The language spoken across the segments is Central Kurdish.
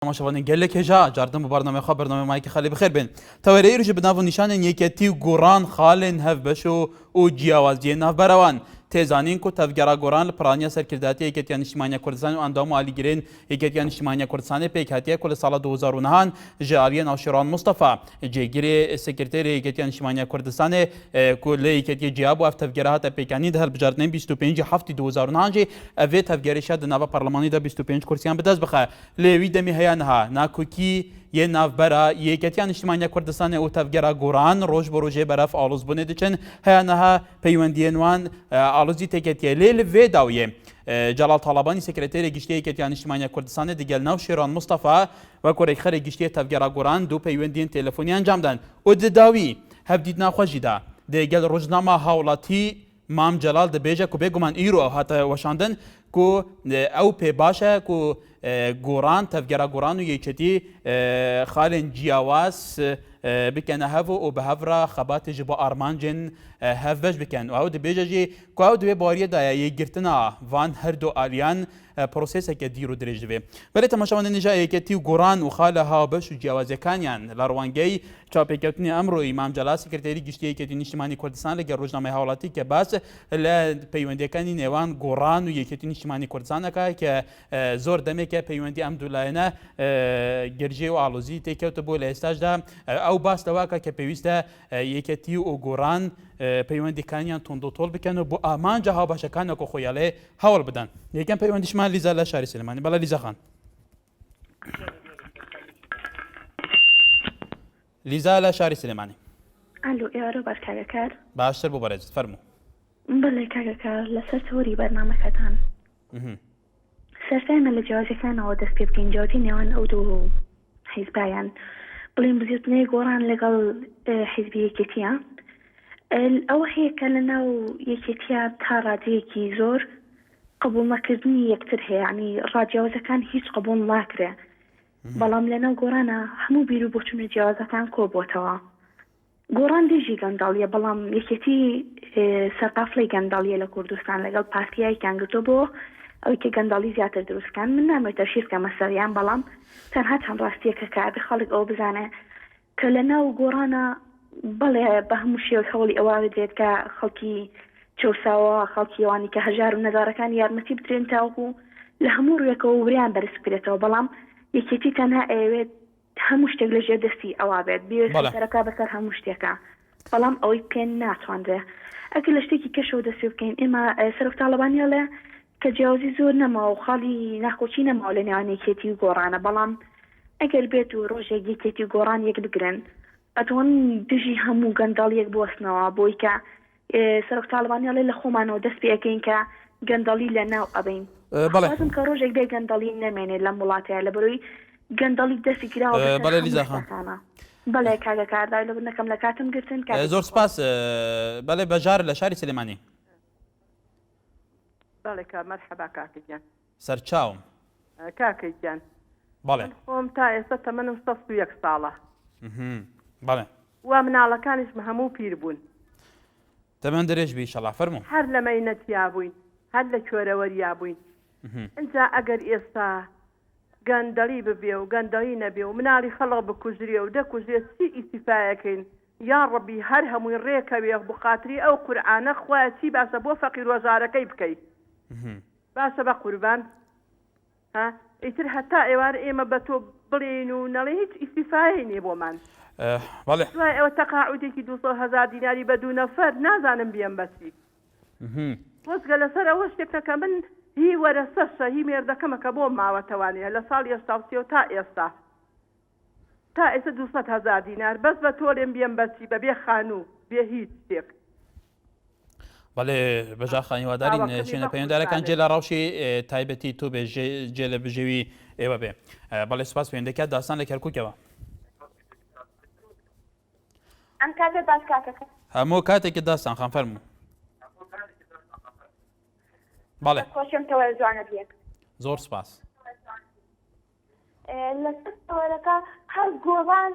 تماشاوانین گلک هجا جاردن برنامه خبر برنامه مایک خالی بخیر بین توری رج بناو نشان یکتی گوران خالن هف بشو او جیاوازی ناف بروان تزانین کو تفگرا گوران پرانیا سرکرداتی یکتی اجتماعی کردستان و اندام عالی گرین یکتی اجتماعی کردستان پیک هاتیه کل سال 2009 جاریان آشوران مصطفی جگیری سکرتری یکتی اجتماعی کردستان کل یکتی جیاب و تفگرات پیکانی ده بجاردن 25 هفته 2009 اوه تفگری شد نوا پارلمانی ده 25 کرسیان بدست بخه لیوی دمی هیانها ناکوکی یه نافبرا یکیان اجتماعی کردستان او تفگرا گوران روز بروجه برف آلوز بونه دچن هیانها پیوندینوان آلوزی تکتیه لیل و داویه جلال طالبانی سکرتری گشتی یکیان اجتماعی کردستان دیگل نو شیران مصطفی و کوریخر گشتی تفگرا گوران دو پیوندین تلفنی انجام دن و داوی هفدید ناخوشی دا دیگل روزنامه حوالاتی مام جلال دبیجه کو بگمان ایرو هات وشاندن کو او پی باشه کو گوران تفگرا گوران و یکتی خالن جیاواز بکن هفو و به هفرا خبات جبا آرمانجن هفوش بکن و او دبیجه جی کو او دبی باریه دا یگرتنا وان هر دو آلیان پروسیسه که دیرو درج دوی ولی تماشاوان نجا یکتی گوران و خاله ها بش و جیاوازه کانیان لروانگی چاپیکتنی امرو امام جلال سکرتری گشتی یکتی اجتماعی کردستان لگر روزنامه حوالاتی که باس ل پیوندی کانی نیوان گوران و یکتی اجتماعی کردستان که زور دمه که پیوندی امدولاینا گرجی و آلوزی تکیوت بول استاج دا او باس دواکا که پیوسته یکتی و گوران پیوندی کانیان تندو طول بکن و بو امان جها باشه کانو کو خویاله حول بدن یکم پیوندی شما لیزا لشاری سلیمانی بلا لیزا خان لیزا لشاری سلیمانی الو ارو برکار باشتر بو برز فرمو بله کار لسر توری برنامه‌تان سرفهم لجوازي كان أو دست بكين جوتي نيوان أو دو حزبيان بلين بزيطني قوران لقل حزبية كتيا الأو هي كان يكتيا تاراديكي زور قبول ما كردني يكترها يعني راجوازة كان هيش قبول ما كره بلام لنا قورانا همو بيرو بوتون جوازة كان كوبوتوا قوران ديجي قندالية بلام يكتي سرقافلي قندالية لكردستان لقل باسكياي كان قطبو ئەوی کە گەندەڵی زیاتر دروستکان من نامێت تەشخیصکە مەسەریان بەڵام تەنها چەند ڕاستیەکە کابێ خەڵک ئەو بزانێ کە لە ناو گۆڕانە بەڵێ بە هەموو شێوە هەوڵی ئەوە بدرێت کە خەڵکی چەساوە خەڵکی ئەوانی کە هەژار و نەزارەکان یارمەتی بدرێن تاوەکو لە هەموو ڕوویەکەوە وریان بەرز بکرێتەوە بەڵام یەکێتی تەنها ئەوێت هەموو شتێک لەژێر دەستی ئەوە بێت بێسەرەکە بەسەر هەموو شتێکە بەڵام ئەوەی پێ ناتوانرێ ئەگەر لە شتێکی کەشەوە دەست پێ بکەین ئێمە سەرۆک تاڵەبانیاڵێ کە جیاوازی زۆر نەما و خاڵی ناخۆچی نەما لە نێوانێکێتی و گۆڕانە بەڵام ئەگەر بێت و ڕۆژێک یەکێتی گۆڕان یەک بگرن ئەتوان دژی هەموو گەندەڵیەک بوەستنەوە بۆی کە سەرۆک تاڵبانیاڵێ لە خۆمانەوە دەست پێ ئەەکەین کە گەندەڵی لە ناو ئەبین بەڵام کە ڕۆژێک بێ گەندەڵی نەمێنێت لەم وڵاتەیە لە بەرۆی گەندەڵی دەستی کراوە بەڵێ کاگە کاردای لە بنەکەم لە کاتم گرتن زۆر سپاس بەڵێ بەژار لە شاری سلێمانی بەڵێ کە مەرحەبا کاکەگیان سەرچاوم کاکەگیان بەڵێ خۆم تا ئێستا تەمەنم 101 ساڵە بەڵێ وا مناڵەکانیشمە هەموو پیر بوون تەمەن درێژ بی ئینشەڵا فەرموو هەر لە مەینەتیا بووین هەر لە کوێرەوەریا بووین ئەجا ئەگەر ئێستا گەندەڵی ببێ و گەندەڵی نەبێ و مناڵی خەڵق بکوژرێ و دەکوژێت چی ئیسیفایەکەین یا ڕەبی هەر هەمووی ڕێکەوێ بخاتری ئەو قورئانە خوایە چی باسە بۆ فەقیر وەزارەکەی بکەیت باشە بە قوربان ها ئیتر هەتا ئێوار ئێمە بە تۆ بڵێن و نەڵێ هیچ ئیسیفایە نییە بۆمان بەڵێ دوای ئەوە تەقاعودێکی 200,000 دیناری بە دوو نەفەر نازانم بێم بەچی وەزگە لەسەر ئەوە شتێکەکە من هی وەرە سەرشە هی مێردەکەمەکە بۆ ماوەتەوانەیە لە ساڵ ئێستا تا ئێستا تا ئێستا 200,000 دینار بەس بە تۆڵێم بێم بەچی بەبێ خانوو بێ هیچ شتێک بەڵێ بەژا خانیوادارین شوێنە پەیوەنددارەکان جێ لە ڕەوشی تایبەتی تۆ بێ جێ لە بژێوی ئێوە بێ بەڵێ سوپاس پەیوەندەکە داستان لە کەرکووکەوە ئەم کاتە باس کاکەکە هەموو کاتێکی داستان خان فەرموو بەڵێ خۆشم تەوە جوانە بێت زۆر سپاس لەسەر تەوەرەکە هەر گۆڕان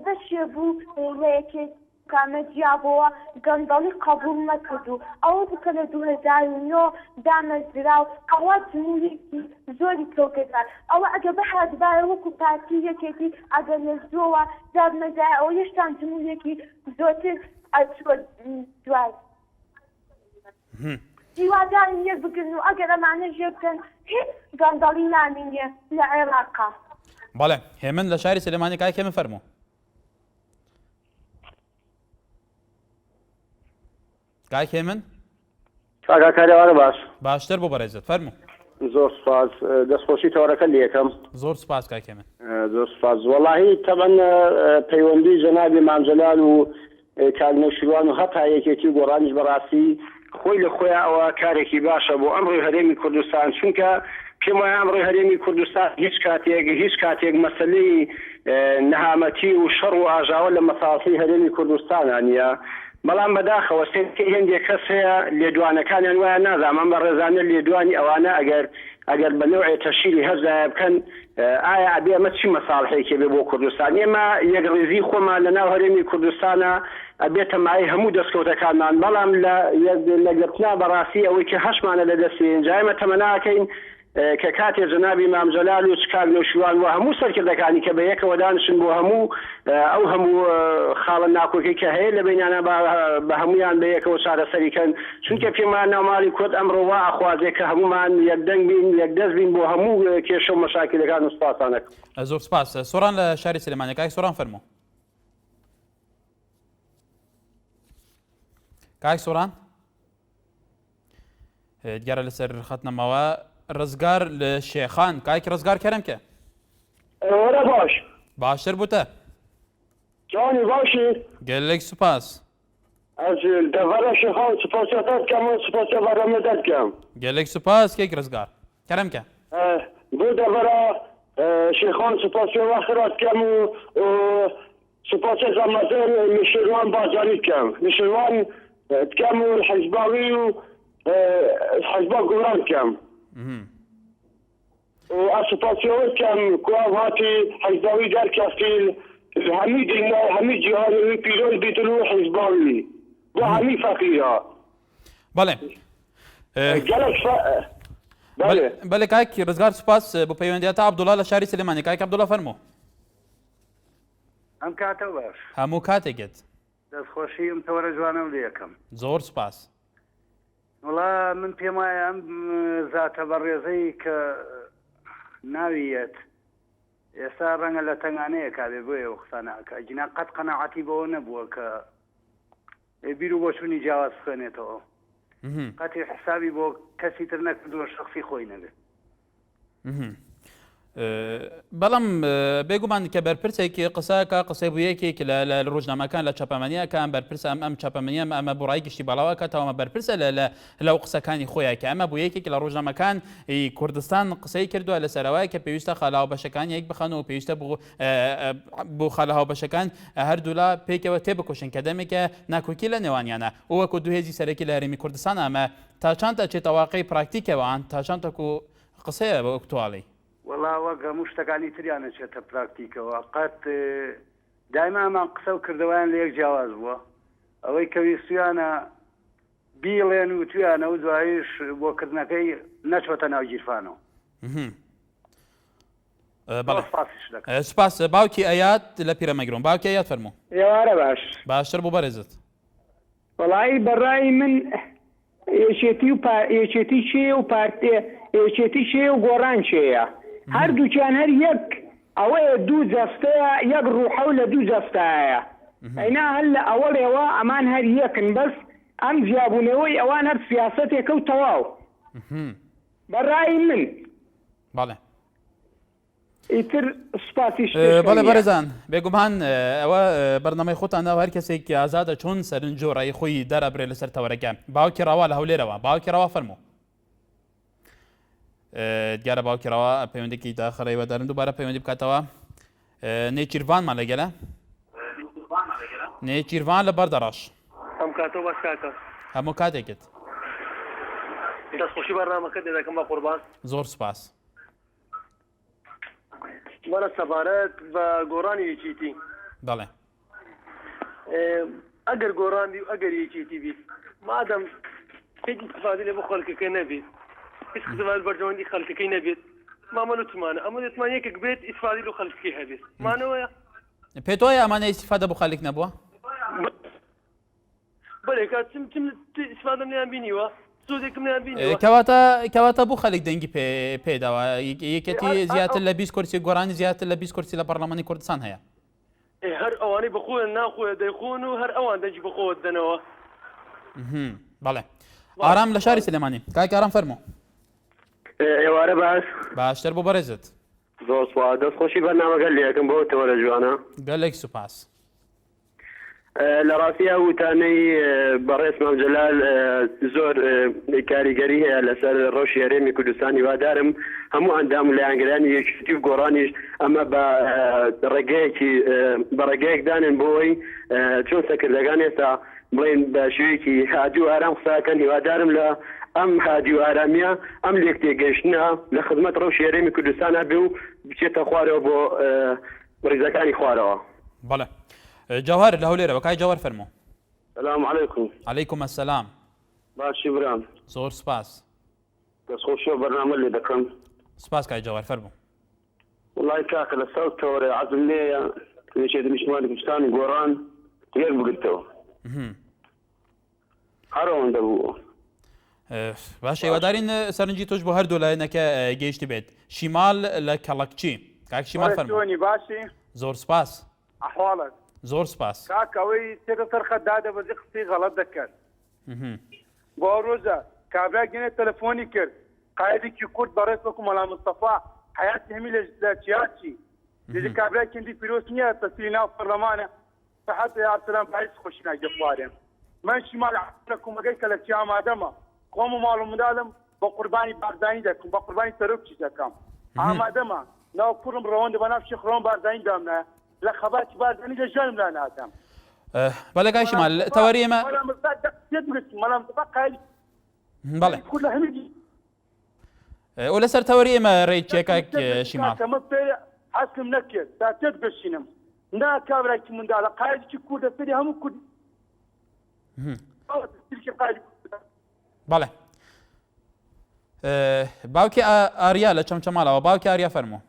بەشێ بوو لە یەکێت دوکانە جیابەوە گەندەڵی قبول نەکردو ئەوە بکە لە 2009 دامەزرا و ئەوە جمهوریەتی زۆری تۆکەدار ئەوە ئەگە بەحادبایە وەکو پارتی یەکێتی ئەگەر لە زۆوە دادمەزای ئەوە هێشتا جمهوریەتی زۆرتر ئەچوە دوای هیوادارم یەک بگرن و ئەگەر ئەمانە ژێ بکەن هیچ گەندەڵی نامینێ لە عێراقا. بەڵێ هێمن لە شاری سلێمانی کاک هێمن فەرموو. کاک هێمن کاکاکاریوانە باش باشتر بۆ بەڕێزت فەرموو. زۆر سپاس دەستخۆشی تەوەرەکە لە یەکەم زۆر سپاس کاک هێمن. زۆر سپاس وەڵاهی تەمەن پەیوەندی جەنابی مامجەلال و کاکنەوشیروان و هەتا یەکێتی و گۆڕانیش بەڕاستی خۆی لە خۆیان ئەوە کارێکی باشە بۆ ئەمڕۆی هەرێمی کوردستان چونکە پێم وایە ئەمڕۆی هەرێمی کوردستان هیچ کاتێک مەسەلەی نەهامەتی و شەڕ و ئاژاوە لە مەساڵحی هەرێمی کوردستانە نییە بەڵام بەداخەوە سێنکەی هێندێک کەس هەیە لێدوانەکانیان وایە نازانم ئەم بە ڕێزانە لێدوانی ئەوانە ئەگەر بە نوعی تەشیری هەرزایە بکەن ئایا ئەبێ ئەمە چی مەساڵحەیەکی بێ بۆ کوردستان ئێمە یەکڕێزی خۆمان لەناو هەرێمی کوردستانە ئەبێتە مای هەموو دەستکەوتەکانمان بەڵام لە گرتنا بەڕاستی ئەوەی کە هەشمانە لە دەستێن جایمە تەمەناکەین کە کاتێ جەنابی مامجەلال و کاکنەوشیروان و هەموو سەرکردەکانی کە بە یەکەوە دانشن بۆ ئەو هەموو خاڵە ناکۆکەی کە هەیە لە بینانە بە هەمویان بە یەکەوە چارەسەریکەن چونکە پێمان ناوماڵی کورد ئەمڕۆ وا ئەخوازێ کە هەمومان یەکدەنگ بین یەکدەست بین بۆ هەموو کێشە و مەشاکلەکان و سوپاسانەکە. زۆر سپاس. سۆران لە شاری سلێمانی کاک سۆران فەرموو. کاک سۆران دیارە لەسەر خەتنەمەوە ڕزگار لە شێخان کاکی ڕزگار کەرەمکە وەرە باش باشتر بووتە جوانی باشی گەلێک سوپاس ئەس دەڤەرە شێخان سوپاسیەکە بکەم و سوپاسیە بەڕەمەدە بکەم گەلێک سوپاس کێک ڕزگار کەرەمکە بۆ دەڤەرە شێخان سوپاسیە وەخرات بکەم و سوپاسیە زەمەزەر میشێروان بازاری بکەم میشێروان بکەم و حیزباوی و حیزبا گۆران بکەم سوپاسیەوە بکەم کووا هاتی حیزباوی دەرکەفتیل هەمی جیهانی پیرۆز بیتن و حیزباوی بۆ هەمی فەقیرە بەڵێ بەڵێ کاکی ڕزگار سوپاس بۆ پەیوەندیاتە عەبدوڵڵا لە شاری سلێمانی کاک عەبدوڵڵا فەرموو. ئەم کاتە باش هەموو کاتێکت دەستخۆشیم تەوەرە جوانم لە یەکەم زۆر سپاس. وڵا من پێم وایە ئەم زاتە بەڕێزەی کە ناویەت ئێستا ڕەنگە لە تەنگانەیە کابێ بۆیە و قسانەکە جنا قەت قەناعەتی بەوە نەبووە کە بیر و بۆچوونی جیاواز بخوێنێتەوە قەتی حسابی بۆ کەسی تر نەکردووە شخصی خۆی نەبێت. بەڵام بێگومان کە بەرپرسێکی قسەکە قسەی بوویەکێک لە ڕۆژنامەکان لە چاپەمەنیەکان بەرپرسە ئەم چاپەمەنیە ئەمە بڕای گشتی بەڵاوەکەتەوە ئەمە بەرپرسە لەو قسەکانی خۆیان کە ئەمە بوویەکێک لە ڕۆژنامەکان کوردستان قسەی کردووە لە سەرەوەی کە پێویستە خاڵاو بەشەکان یەک بخەن و پێویستە بۆ خاڵاو بەشەکان هەردوولا پێکەوە تێبکۆشن کە دەمێکە ناکۆکی لە نێوانیانە و وەکو دوو هێزی سەرەکی لە هەرێمی کوردستان ئەمە تا چەندە چێتە واقعی پراکتیکەوەیان تا چەندەکو قسەیە بە ئۆکتواڵی وەڵا وەگە هەموو شتەکانی تریانە چێتە پراکتیکەوە قەت دایما ئەمان قسە و کردەوەیان لە یەک جیاواز بووە ئەوەی کە ویستویانە بیڵێن و تویانە و دوایش بۆکردنەکەی نەچۆتە ناو گیرفانەوە. سپاس. باوکی ئەیات لە پیرەمەگرۆن باوکی ئەیات فەرموو. ئێوارە باش باشتر بۆ بەڕێزت. وەڵی بەڕای من یەکێتی چێ و یەکێتی چێ و گۆڕان چێە هەردووچیان هەر یەک ئەوەیە دوو جەستەیە یەک ڕوحە و لە دوو جەستایە ئەینا هەر لە ئەوەڵێەوە ئەمان هەر یەکن بەس ئەم جیابوونەوەی ئەوان هەر سیاسەتێکە و تەواو بەڕای من. بەڵێ ئیتر سوپاسیش بەڵێ بەڕێزان بێگومان ئەوە بەرنامەی خۆتانەوە هەر کەسێکی ئازادە چۆن سەرنج و ڕای خۆی دەرەبرێت لەسەر تەوەرەکە. باوکی ڕاوا لە هەولێرەوە باوکی ڕاوا فەرموو. دیارە باوکی ڕاوا پەیوەندێکی داخەڕێوە دەرن دووبارە پەیوەندی بکاتەوە. نێچیروانمان لەگەلە نێچیروان لە بەردەڕاش ئەم کاتەوە باش کاکە هەموو کاتێکت دەستخۆشی بەرنامەکە دەکەم بە قوربان. زۆر سپاس. وەرە سەبارەت بە گۆڕانی یەکێتی بەڵێ ئەگەر گۆڕاندی و ئەگەر یەکێتی بیت مادەم هیچ استفادەی لێ بۆ خەڵکەکە نەبێت هیچ خزمەت بەرژەوەندی خەڵکەکەی نەبێت مامە وتمانە ئەمە دەتمان یەکێک بێت ئیسفادی لە خەڵکەکەی هەبێت مانەوەیە پێت وایە ئەمانە ئیسیفادە بۆ خەڵک نەبووە بەڵێ کات چم ئیسفادەم لیان بینیوە سوودێکم لیان بینیوە کەواتە بۆ خەڵک دەنگی پێداوە یەکێتی زیاتر لە 20 کورسی گۆڕانی زیاتر لە 20 کورسی لە پەرلەمانی کوردستان هەیە هەر ئەوانەی بخۆیان ناخۆیە دەیخۆن و هەر ئەوان دەنجی بخۆوە دەنەوە بەڵێ ئارام لە شاری سلێمانی کاک ئارام فەرموو ئێوارە باشتر بۆ بەڕێزت زۆر سوپاس دەستخۆشی بەرنامەگەر لێەکەم بۆ تەوەرە جوانە گەلێک سوپاس لە ڕاستیە وتانەی بەڕێز مام جەلال زۆر کاریگەری هەیە لەسەر ڕۆژی هەرێمی کوردستان هیوادارم هەموو ئەندام و لایەنگرانی یەکێتی و گۆڕانیش ئەمە بە ڕێگەیەک دانن بۆی چۆن سەکردەکان ئێستا بڵێن بە شێوەیەکی هادی و ئارام قساکەن هیوادارم لە ئەم هادی و ئارامیە ئەم لێک تێگەیشتنە لە خزمەت ڕۆژی هەرێمی کوردستانە بێ و بچێتە خوارەوە بۆ ڕێزەکانی خوارەوە بەڵێ جەوهەر لە هەولێرەوە کای جەوهەر فەرموو سلام علیکم عەلەیکوم ئەسسەلام باشی برام زۆر سپاس دەستخۆشیەوە بەرنامە لێ دەکەم سپاس کای جەوهەر فەرموو وڵای کاکە لە سەوتەوەرە عەزم لێیە نێچێتی نیشتیمانی کوردستانی گۆڕان یەک بگرتەوە هەرەوەندە بوو باش هیوادارین سەرنجی تۆش بۆ هەردوو لایەنەکە گەیشتی بێت شیمال لە کەڵەکچی کاک شیمال فەرموو باشی زۆر سپاس ئەحواڵت زۆر سپاس کاکەوەی تێکە سەرخە دادەبەزی قسەی غەڵەت دەکەن بۆ ڕۆژە کابرا گەنێ تەلەفۆنی کرد قایدێکی کورد بەڕێز وەکو مەلا مستەفا حیاتی هەمی لە چیاچی دێژی کابرا کندی پیرۆز نییە تەسیری ناو پەرلەمانە سەحەت یارسەلام باعث خۆشی ناگەفوارێن من شیمال لە کومەگەی کە لە چی ئامادەمە خۆم و ماڵ و منداڵم بە قوربانی باردانی دەکەم بە قوربانی سەرۆکی دەکەم ئامادەمە ناو کوڕم ڕەوەندە بە ناو شێخڕۆم باردانی دامنایە لە خەباتی باردانی لە ژانم لا ناتەم بەڵێ کای شیمال تەوەری ئێمە بەڵێ ئەو لەسەر تەوەری ئێمە ڕێی چێکاک شیمال حەسم نەکرد تا تێت بشینم نا کابراکی منداڵە قایدێکی کوردە سەری هەموو کورد بەڵێ باوکی ئاریا لە چەمچەماڵەوە باوکی ئاریا فەرموو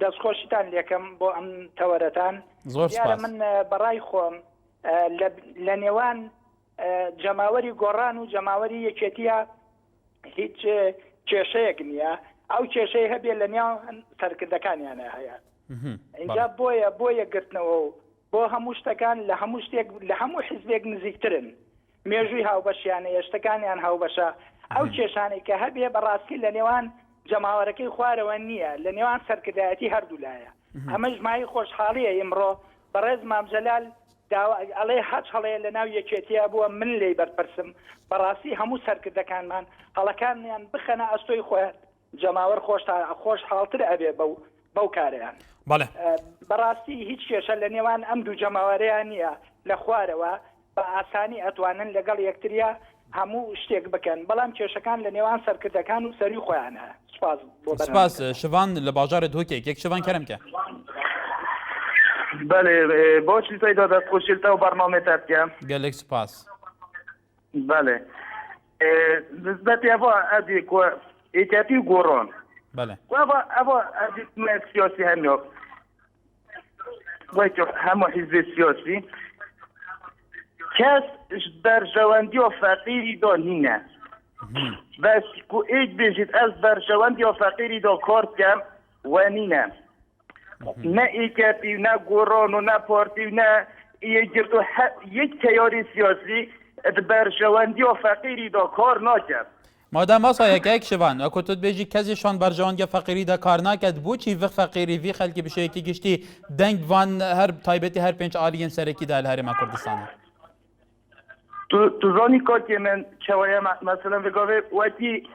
دەستخۆشیتان لێکم بۆ ئەم تەوەرەتان زۆر سپاس من بەڕای خۆم لە نێوان جەماوەری گۆڕان و جەماوەری یەکێتیە هیچ کێشەیەک نییە ئەو کێشەی هەبێ لە نێوان سەرکردەکانیانە هەیە اینجا بۆ یەکگرتنەوە و بۆ هەموو شتەکان لە هەموو شتێک لە هەموو حیزبێک نزیکترن مێژووی هاوبەشیانە شتەکانیان هاوبەشە ئەو کێشانەی کە هەبێ بەڕاستی لە نێوان جەماوەرەکەی خوارەوە نییە لە نێوان سەرکردایەتی هەردوو لایە ئەمەش مای خۆشحاڵیە ئێمڕۆ بەڕێز مام جەلال ئەڵێ هەچ هەڵەیە لە ناو یەکێتیە بووە من لێی بەرپرسم بەڕاستی هەموو سەرکردەکانمان هەڵەکانیان بخەنە ئەستۆی خۆیان جەماوەر خۆشحاڵتر ئەبێ بەو کارەیان بەڵێ بەڕاستی هیچ کێشە لە نێوان ئەم دوو جەماوەرەیان نییە لە خوارەوە بە ئاسانی ئەتوانن لەگەڵ یەکتریە هەموو شتێک بکەن بەڵام کێشەکان لە نێوان سەرکردەکان و سەری خۆیان هەیە سپاس شوان لە باژارت هۆکێک یەک شوان کەرەمکە بله باشی پیدا دست خوشیلتا و برنامه تبکم گەلێک سپاس بله نسبت اوا ادی کو ایتاتی گوران بله اوا ادی سیاسی هم یا باید همه حزب سیاسی کس برجواندی و فقیری دا نینه بس کو ایک بیشید از برجواندی و فقیری دا کار کم و نینه نه ایکاتی نه گوران و نه پارتی و نه یک تیاری سیاسی برجواندی و فقیری دا کار نکرد مادام واسه یک شوان اکو تو بیجی کزیشان برجواندی فقیری دا کار نکرد بو چی وقت فقیری وی خلکی بشه کی گشتی دنگ وان هر تایبتی هر پنج عالیین سرکی دال هرم کردستانه تو زانی که من چوایا مثلا بگوه وقتی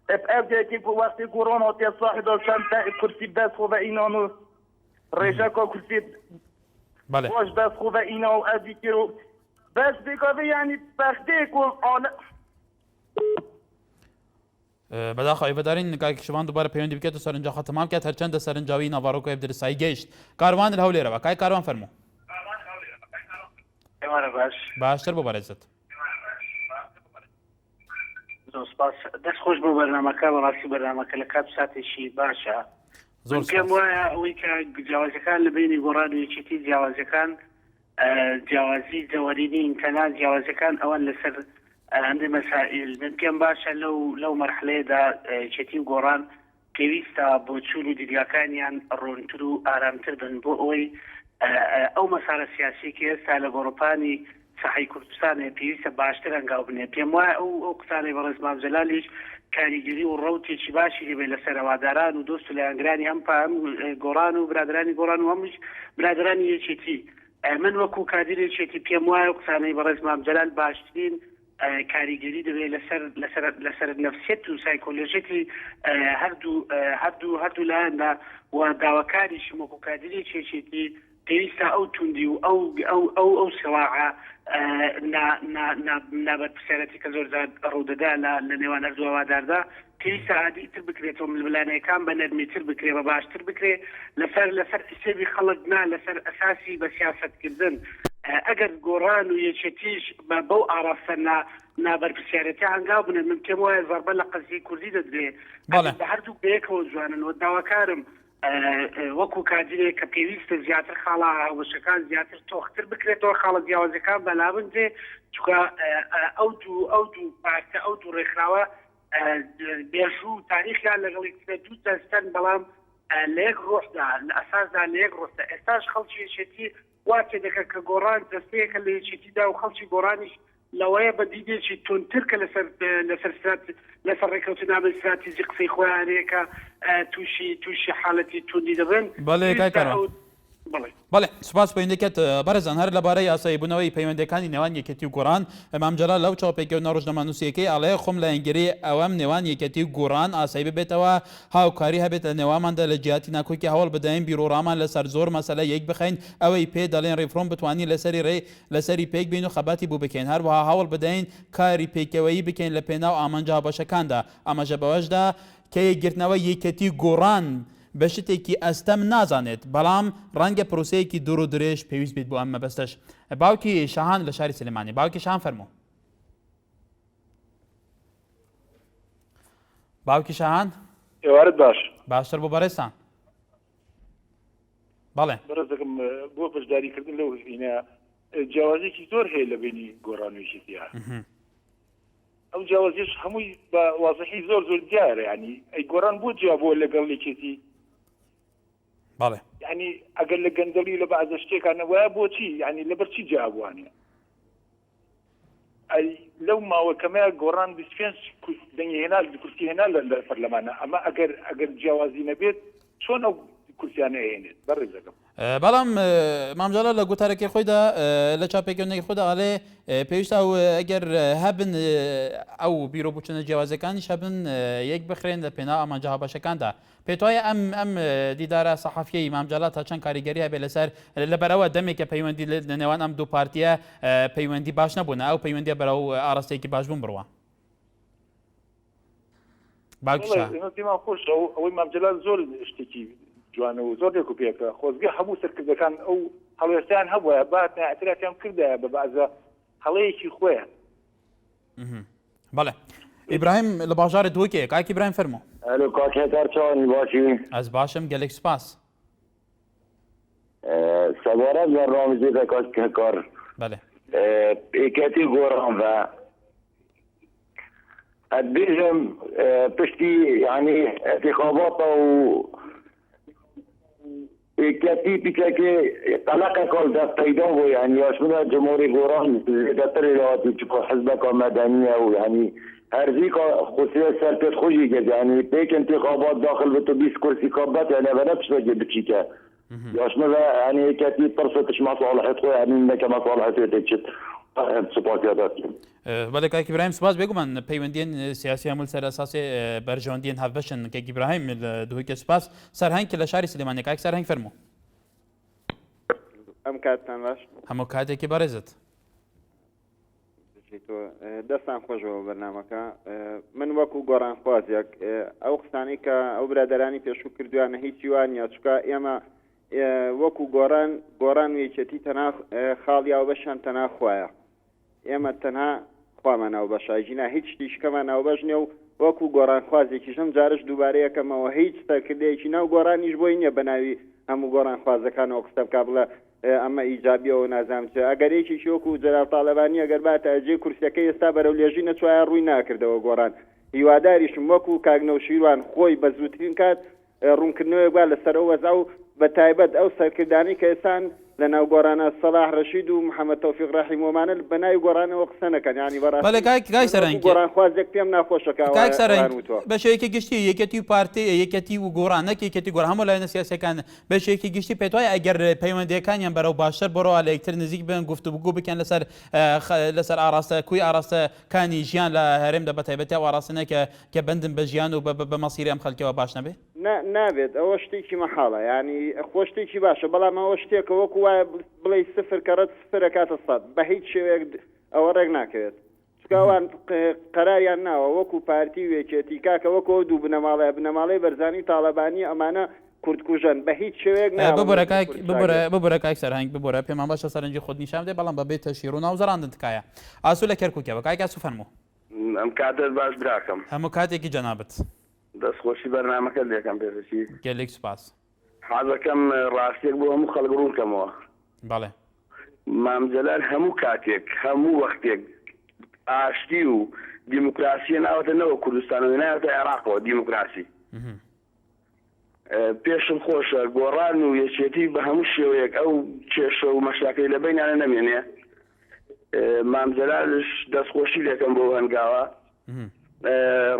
ابدا که وقتی گوران هاتی صاحب داشتن کرسی بس خوب اینانو ریشه که کرسی بله باش بس خوب اینا و ازی که رو بس بگوه یعنی بخته که بەداخە ئێوەدارین کاکی شوان دووبارە پەیوەندی بکێت و سەرنجا خەتەمام کات هەرچەندە سەرنجاوی ناڤارۆکۆ ئەبدرسایی گەیشت کاروان لە هەولێرەوە کای کاروان فەرموو ئێوارە باش باشتر بۆ بەڕێزت. زۆر سپاس دەست خۆش بۆ بەرنامەکە بەڕاستی بەرنامەکە لە کات ساتێکی باشە. زۆر پێم وایە ئەوەی کە جیاوازەکان لە بینی گۆڕان و یەکێتی جیاوازەکان جیاوازی جەوەرینی تەنان جیاوازەکان ئەوان لەسەر هەندێک مەسائل من پێم باشە لەو مەرحلەیەدا یەکێتی و گۆڕان پێویستە بۆ چون و دیریاکانیان ڕۆنتر و ئارامتر بن بۆ ئەوەی ئەو مەسارە سیاسی کە ئێستا لە گۆڕپانی ساحەی کوردستانە پێویستە باشتر ئەنگاو بنێ. پێم وایە ئەو قسانەی بەڕێز مامجەلالیش کاریگەری و ڕەوتێکی باشی هەبێت لەسەر هەواداران و دۆست و لایەنگرانی ئەم گۆڕان و برادرانی گۆڕان و هەمووش برادرانی یەکێتی. من وەکو کادری یەکێتی پێم وایە قسانەی بەڕێز مامجەلال باشترین کاریگەری دەبێت لەسەر نەفسیەت و سایکۆلۆژیەتی هەردوو لایەندا و داواکاریشم وەکو کادری یەکێتی پێویستە ئەو توندی و ئەو سەواعە نابەرپرسیارەتی کە زۆر ڕوودەدا لە نێوان هەردوو هەواداردا پێویستە عادیتر بکرێتەوە ململانەکان بە نەرمیتر بکرێ بە باشتر بکرێ لەسەر حسێبی خەڵک نا لەسەر ئەساسی بە سیاسەتکردن. ئەگەر گۆڕان و یەکێتیش بەو ئاراستە نابەرپرسیارەتی هەنگاو بنن من پێم وایە زەربە لە قەزی کوردی دەدرێت بە هەردوو بەیەکەوە جوانن و داواکارم وەکو کادرێک کە پێویستە زیاتر خاڵە هاوبەشەکان زیاتر تۆختر بکرێتەوە خاڵە جیاوازەکان بەلابنجێ چونکە ئەو دوو پارتە ئەو دوو ڕێکخراوە بێژوو تاریخیان لەگەڵی دوو دەستن بەڵام لە یەک ڕۆژدا لە ئەساسدا لە یەک ڕۆژدا ئێستاش خەڵکی یەکێتی وا تێ دەکات کە گۆڕان دەستەیەکە لە یەکێتیدا و خەڵکی گۆڕانیش لەوەیە بە دیدێکی تونتر کە لەسەر ڕێکەوتنامە استراتیژی قسەی خۆیان هەیەکە تووشی حاڵەتی توندی دەبن. بەڵێ کاکەڕە بەڵێ سوپاس پەیوەندیکەت بەرزان هەر لەبارەی یاسایی بوونەوەی پەیوەندەکانی نێوان یەکێتی و گۆڕان مامجەلال لەو چاوپێکی و نەڕۆژنامە نووسیەکەی ئاڵەیە خۆم لە ئەنگری ئەوەم نێوان یەکێتی و گۆڕان ئاسایی ببێتەوە هاوکاری هەبێت لە نێواماندا لە جیاتی ناکۆکی هەوڵ بدەین بیرۆڕامان لەسەر زۆر مەسەلە یەک بخەین ئەوەی پێ دەڵێن ڕێفرۆم بتوانین لەسەری پێک بین و خەباتی بوو بکەین هەروەها هەوڵ بدەین کاری پێکەوەیی بکەین لە پێناو ئامانجا بەشەکاندا ئەمەژە بەوەشدا کە یەکگرتنەوە یەکێتی گۆڕان بە شتێکی ئەستەم نازانێت بەڵام ڕەنگە پرۆسەیەکی دوور و درێژ پێویست بێت بۆ ئەم مەبەستەش. باوکی شاهان لە شاری سلێمانی باوکی شاهان فەرموو. باوکی شاهان ئێوارت باشتر بۆ بەڕێستان. بەڵێ بەڕێزەکەم بۆ بەشداریکردن لەو هینە جیاوازێکی زۆر هەیە لە بینی گۆڕان و یەکێتیە. ئەو جیاوازیش هەمووی بە وازەحی زۆر دیارە ینی ئەی گۆڕان بۆ جیا بۆ لەگەڵ یەکێتی بەڵێ ینی ئەگەر لە گەندەڵی لە بەعزە شتێکانە وایە بۆچی ینی لەبەرچی جیابوانە ئەی لەو ماوەکەمەیە گۆڕان بیسپێنج دەنگی هێنا کورسی هێنا لە پەرلەمانە ئەمە ئەگەر جیاوازی نەبێت چۆن ئەو کورسیانە هێنێت بەڕێزەکەم. بەڵام مامجەلال لە گوتارەکەی خۆیدا لە چاپێکردنەوەی خۆدا ئەڵێ پێویستە ئەگەر هەبن ئەو بیرۆبووچنە جیاوازەکانیش هەبن یەک بخرێن لە پێناو ئامانجا بەشەکاندا. پێت وایە ئەم دیدارە سەحەفیەی مامجەلال تا چەند کاریگەری هەبێت لەسەر لەبەرەوە دەمێکە پەیوەندی لە نێوان ئەم دوو پارتیە پەیوەندی باش نەبوون ئەو پەیوەندیە بەرەو ئاڕاستەیەکی باش بوون بڕوە. باوکیمان خۆش ئەوەی مامجەلال زۆر شتێکی جوانە و زۆر لێک و پێکە خۆزگە هەموو سەرکردەکان ئەو هەڵوێستیان هەبووە بات ئەترافیان کردایە بە بەعزە هەڵەیەکی خۆیان. بەڵێ ئیبراهیم لە باژارە دووەکێ کاکی ئیبراهیم فەرموو. ئەلو کاکێتار چۆنی باشی؟ ئەس باشم گەلێک سوپاس. سەبارەت بە ڕامزیەکە کار بەڵێ یەکێتی گۆڕان بە ئەتبێژم پشتی ینی انتخاباتە و یەکێتی پیکەکێ قەلەقە کۆل دەست پەیدا بوو ینی یاشمنە جمهوری گۆڕان زێدەتر لەواتی چکۆ حزبەکە مەدەنیە و ینی هەرزی خصوصیە سەر پێت خۆشی گەز ینی پێک انتخابات داخل بێت و 20 کورسی کابات ینی بەرە پشتێکی بچیکە یاشمنە ینی یەکێتی پرسەتش مەساڵحەت خۆی ینی نەکە مەساڵحەتێتی چێت سوپاسیاداتیم. بەڵێ کاکی ئیبراهیم سپاس بێگومان پەیوەندیان سیاسی هەموو سەر ئەساسی بەرژەوەندیان هەڵبەشن کاکی ئیبراهیم دووهێکە سپاس. سەرهەنگ لە شاری سلێمانی کاک سەرهەنگ فەرموو. ئەم کاتتان باش هەموو کاتێکی بەڕێزت دەستان خۆشەوە بەرنامەکە من وەکو گۆڕانخوازێک ئەو قسانەی کە ئەو برادەرانی پێشوو کردویانە هیچی وان یا چکە ئێمە وەکو گۆران و یەکێتی تەنها خاڵیا و بەشان تەنها خوایە ئێمە تەنها خوامان ناو بەشایژینا هیچ شتیشکەمان ناو بەش نیە و وەکو گۆڕان خوازێکیشم جارش دووبارەیەکەمەوە هیچ سەرکردەیەکی ناو گۆڕانیش بۆی نییە بە ناوی هەموو گۆڕان خوازەکانەوە قسە بکا بڵێ ئەمە ئیجابیەوە نازانم چ ئەگەرێکیشی وەکو جەلال تاالبانی ئەگەر باتە ئەجێ کورسەکەی ئێستا بەرەو لێژی نەچوایە ڕووی ناکردەوە گۆڕان هیواداریشم وەکو کاگنەوشیروان خۆی بە زووترین کات ڕوونکردنەوەی گوال لەسەرەوە وەزا و بە تایبەت ئەو سەرکردانی کە ئێسان لە ناو گۆڕانە سەلاح ڕەشید و محەممەد تەوفیق ڕاحیمۆمانە بە ناوی گۆڕانەوە قسە نەکەن ینی بەڕاستی گۆڕان خوازێک پێم ناخۆشەکە بەشەیەکی گشتی یەکەتی و پارتی یەکەتی و گۆڕانەک یەکەتی گۆڕ هەموو لایەنە سیاسەکان بەشێکی گشتی پێت وایە ئەگەر پەیوەندیەکانیان بەرەو باشتر بڕەوە لە یەکتر نزیک بن گفتوگو بکەن لەسەر ئاراستە کوی ئاراستەکانی ژیان لە هەرێمدا بە تایبەتی ئەو ئاراستنەکە کە بندن بە ژیان و بە مەسیری ئەم خەڵکەوە باش نەبێت نابێت ئەوە شتێکی مەحاڵە ینی خۆشتێکی باشە بەڵام ئەوە شتێکە وەکو وایە بڵێ سفر کەڕەت سفرە کاتە سەد بە هیچ شێوەیەک ئەوە ڕێک ناکەوێت چکاوان قەراریان ناوە وەکو پارتی وێکێتی کاکە وەکو دوو بنەماڵەی بەرزانی تاالبانی ئەمانە کوردکوژن بە هیچ شێوەیەک ببورە کاک سەرهنگ ببورە پێمان باشە سەرنجی خۆت نیشان بدەیت بەڵام بەبێت تەشیر و ناوزەڕاندن تکایە ئاسوو لە کەرکووکەوە کاک ئاسوو فەرموو ئەم کاتت باش براکەم هەموو کاتێکی جەنابەت دەستخۆشی بەرنامەکە لێکم پێشی گەلێک سوپاس حەزەکەم ڕاستیەک بۆ هەموو خەڵک ڕوونکەمەوە بەڵێ مامجەلال هەموو کاتێک هەموو وەختێک ئاشتی و دیموکراسیە ناوەتە نەوە کوردستانەوە ناوەتە عێراقەوە دیموکراسی پێشم خۆشە گۆڕان و یەکێتی بە هەموو شێوەیەک ئەو کێشە و مەشاکەی لە بینیانە نەمێنێ مامجەلالش دەستخۆشی لێکم بۆ هەنگاوە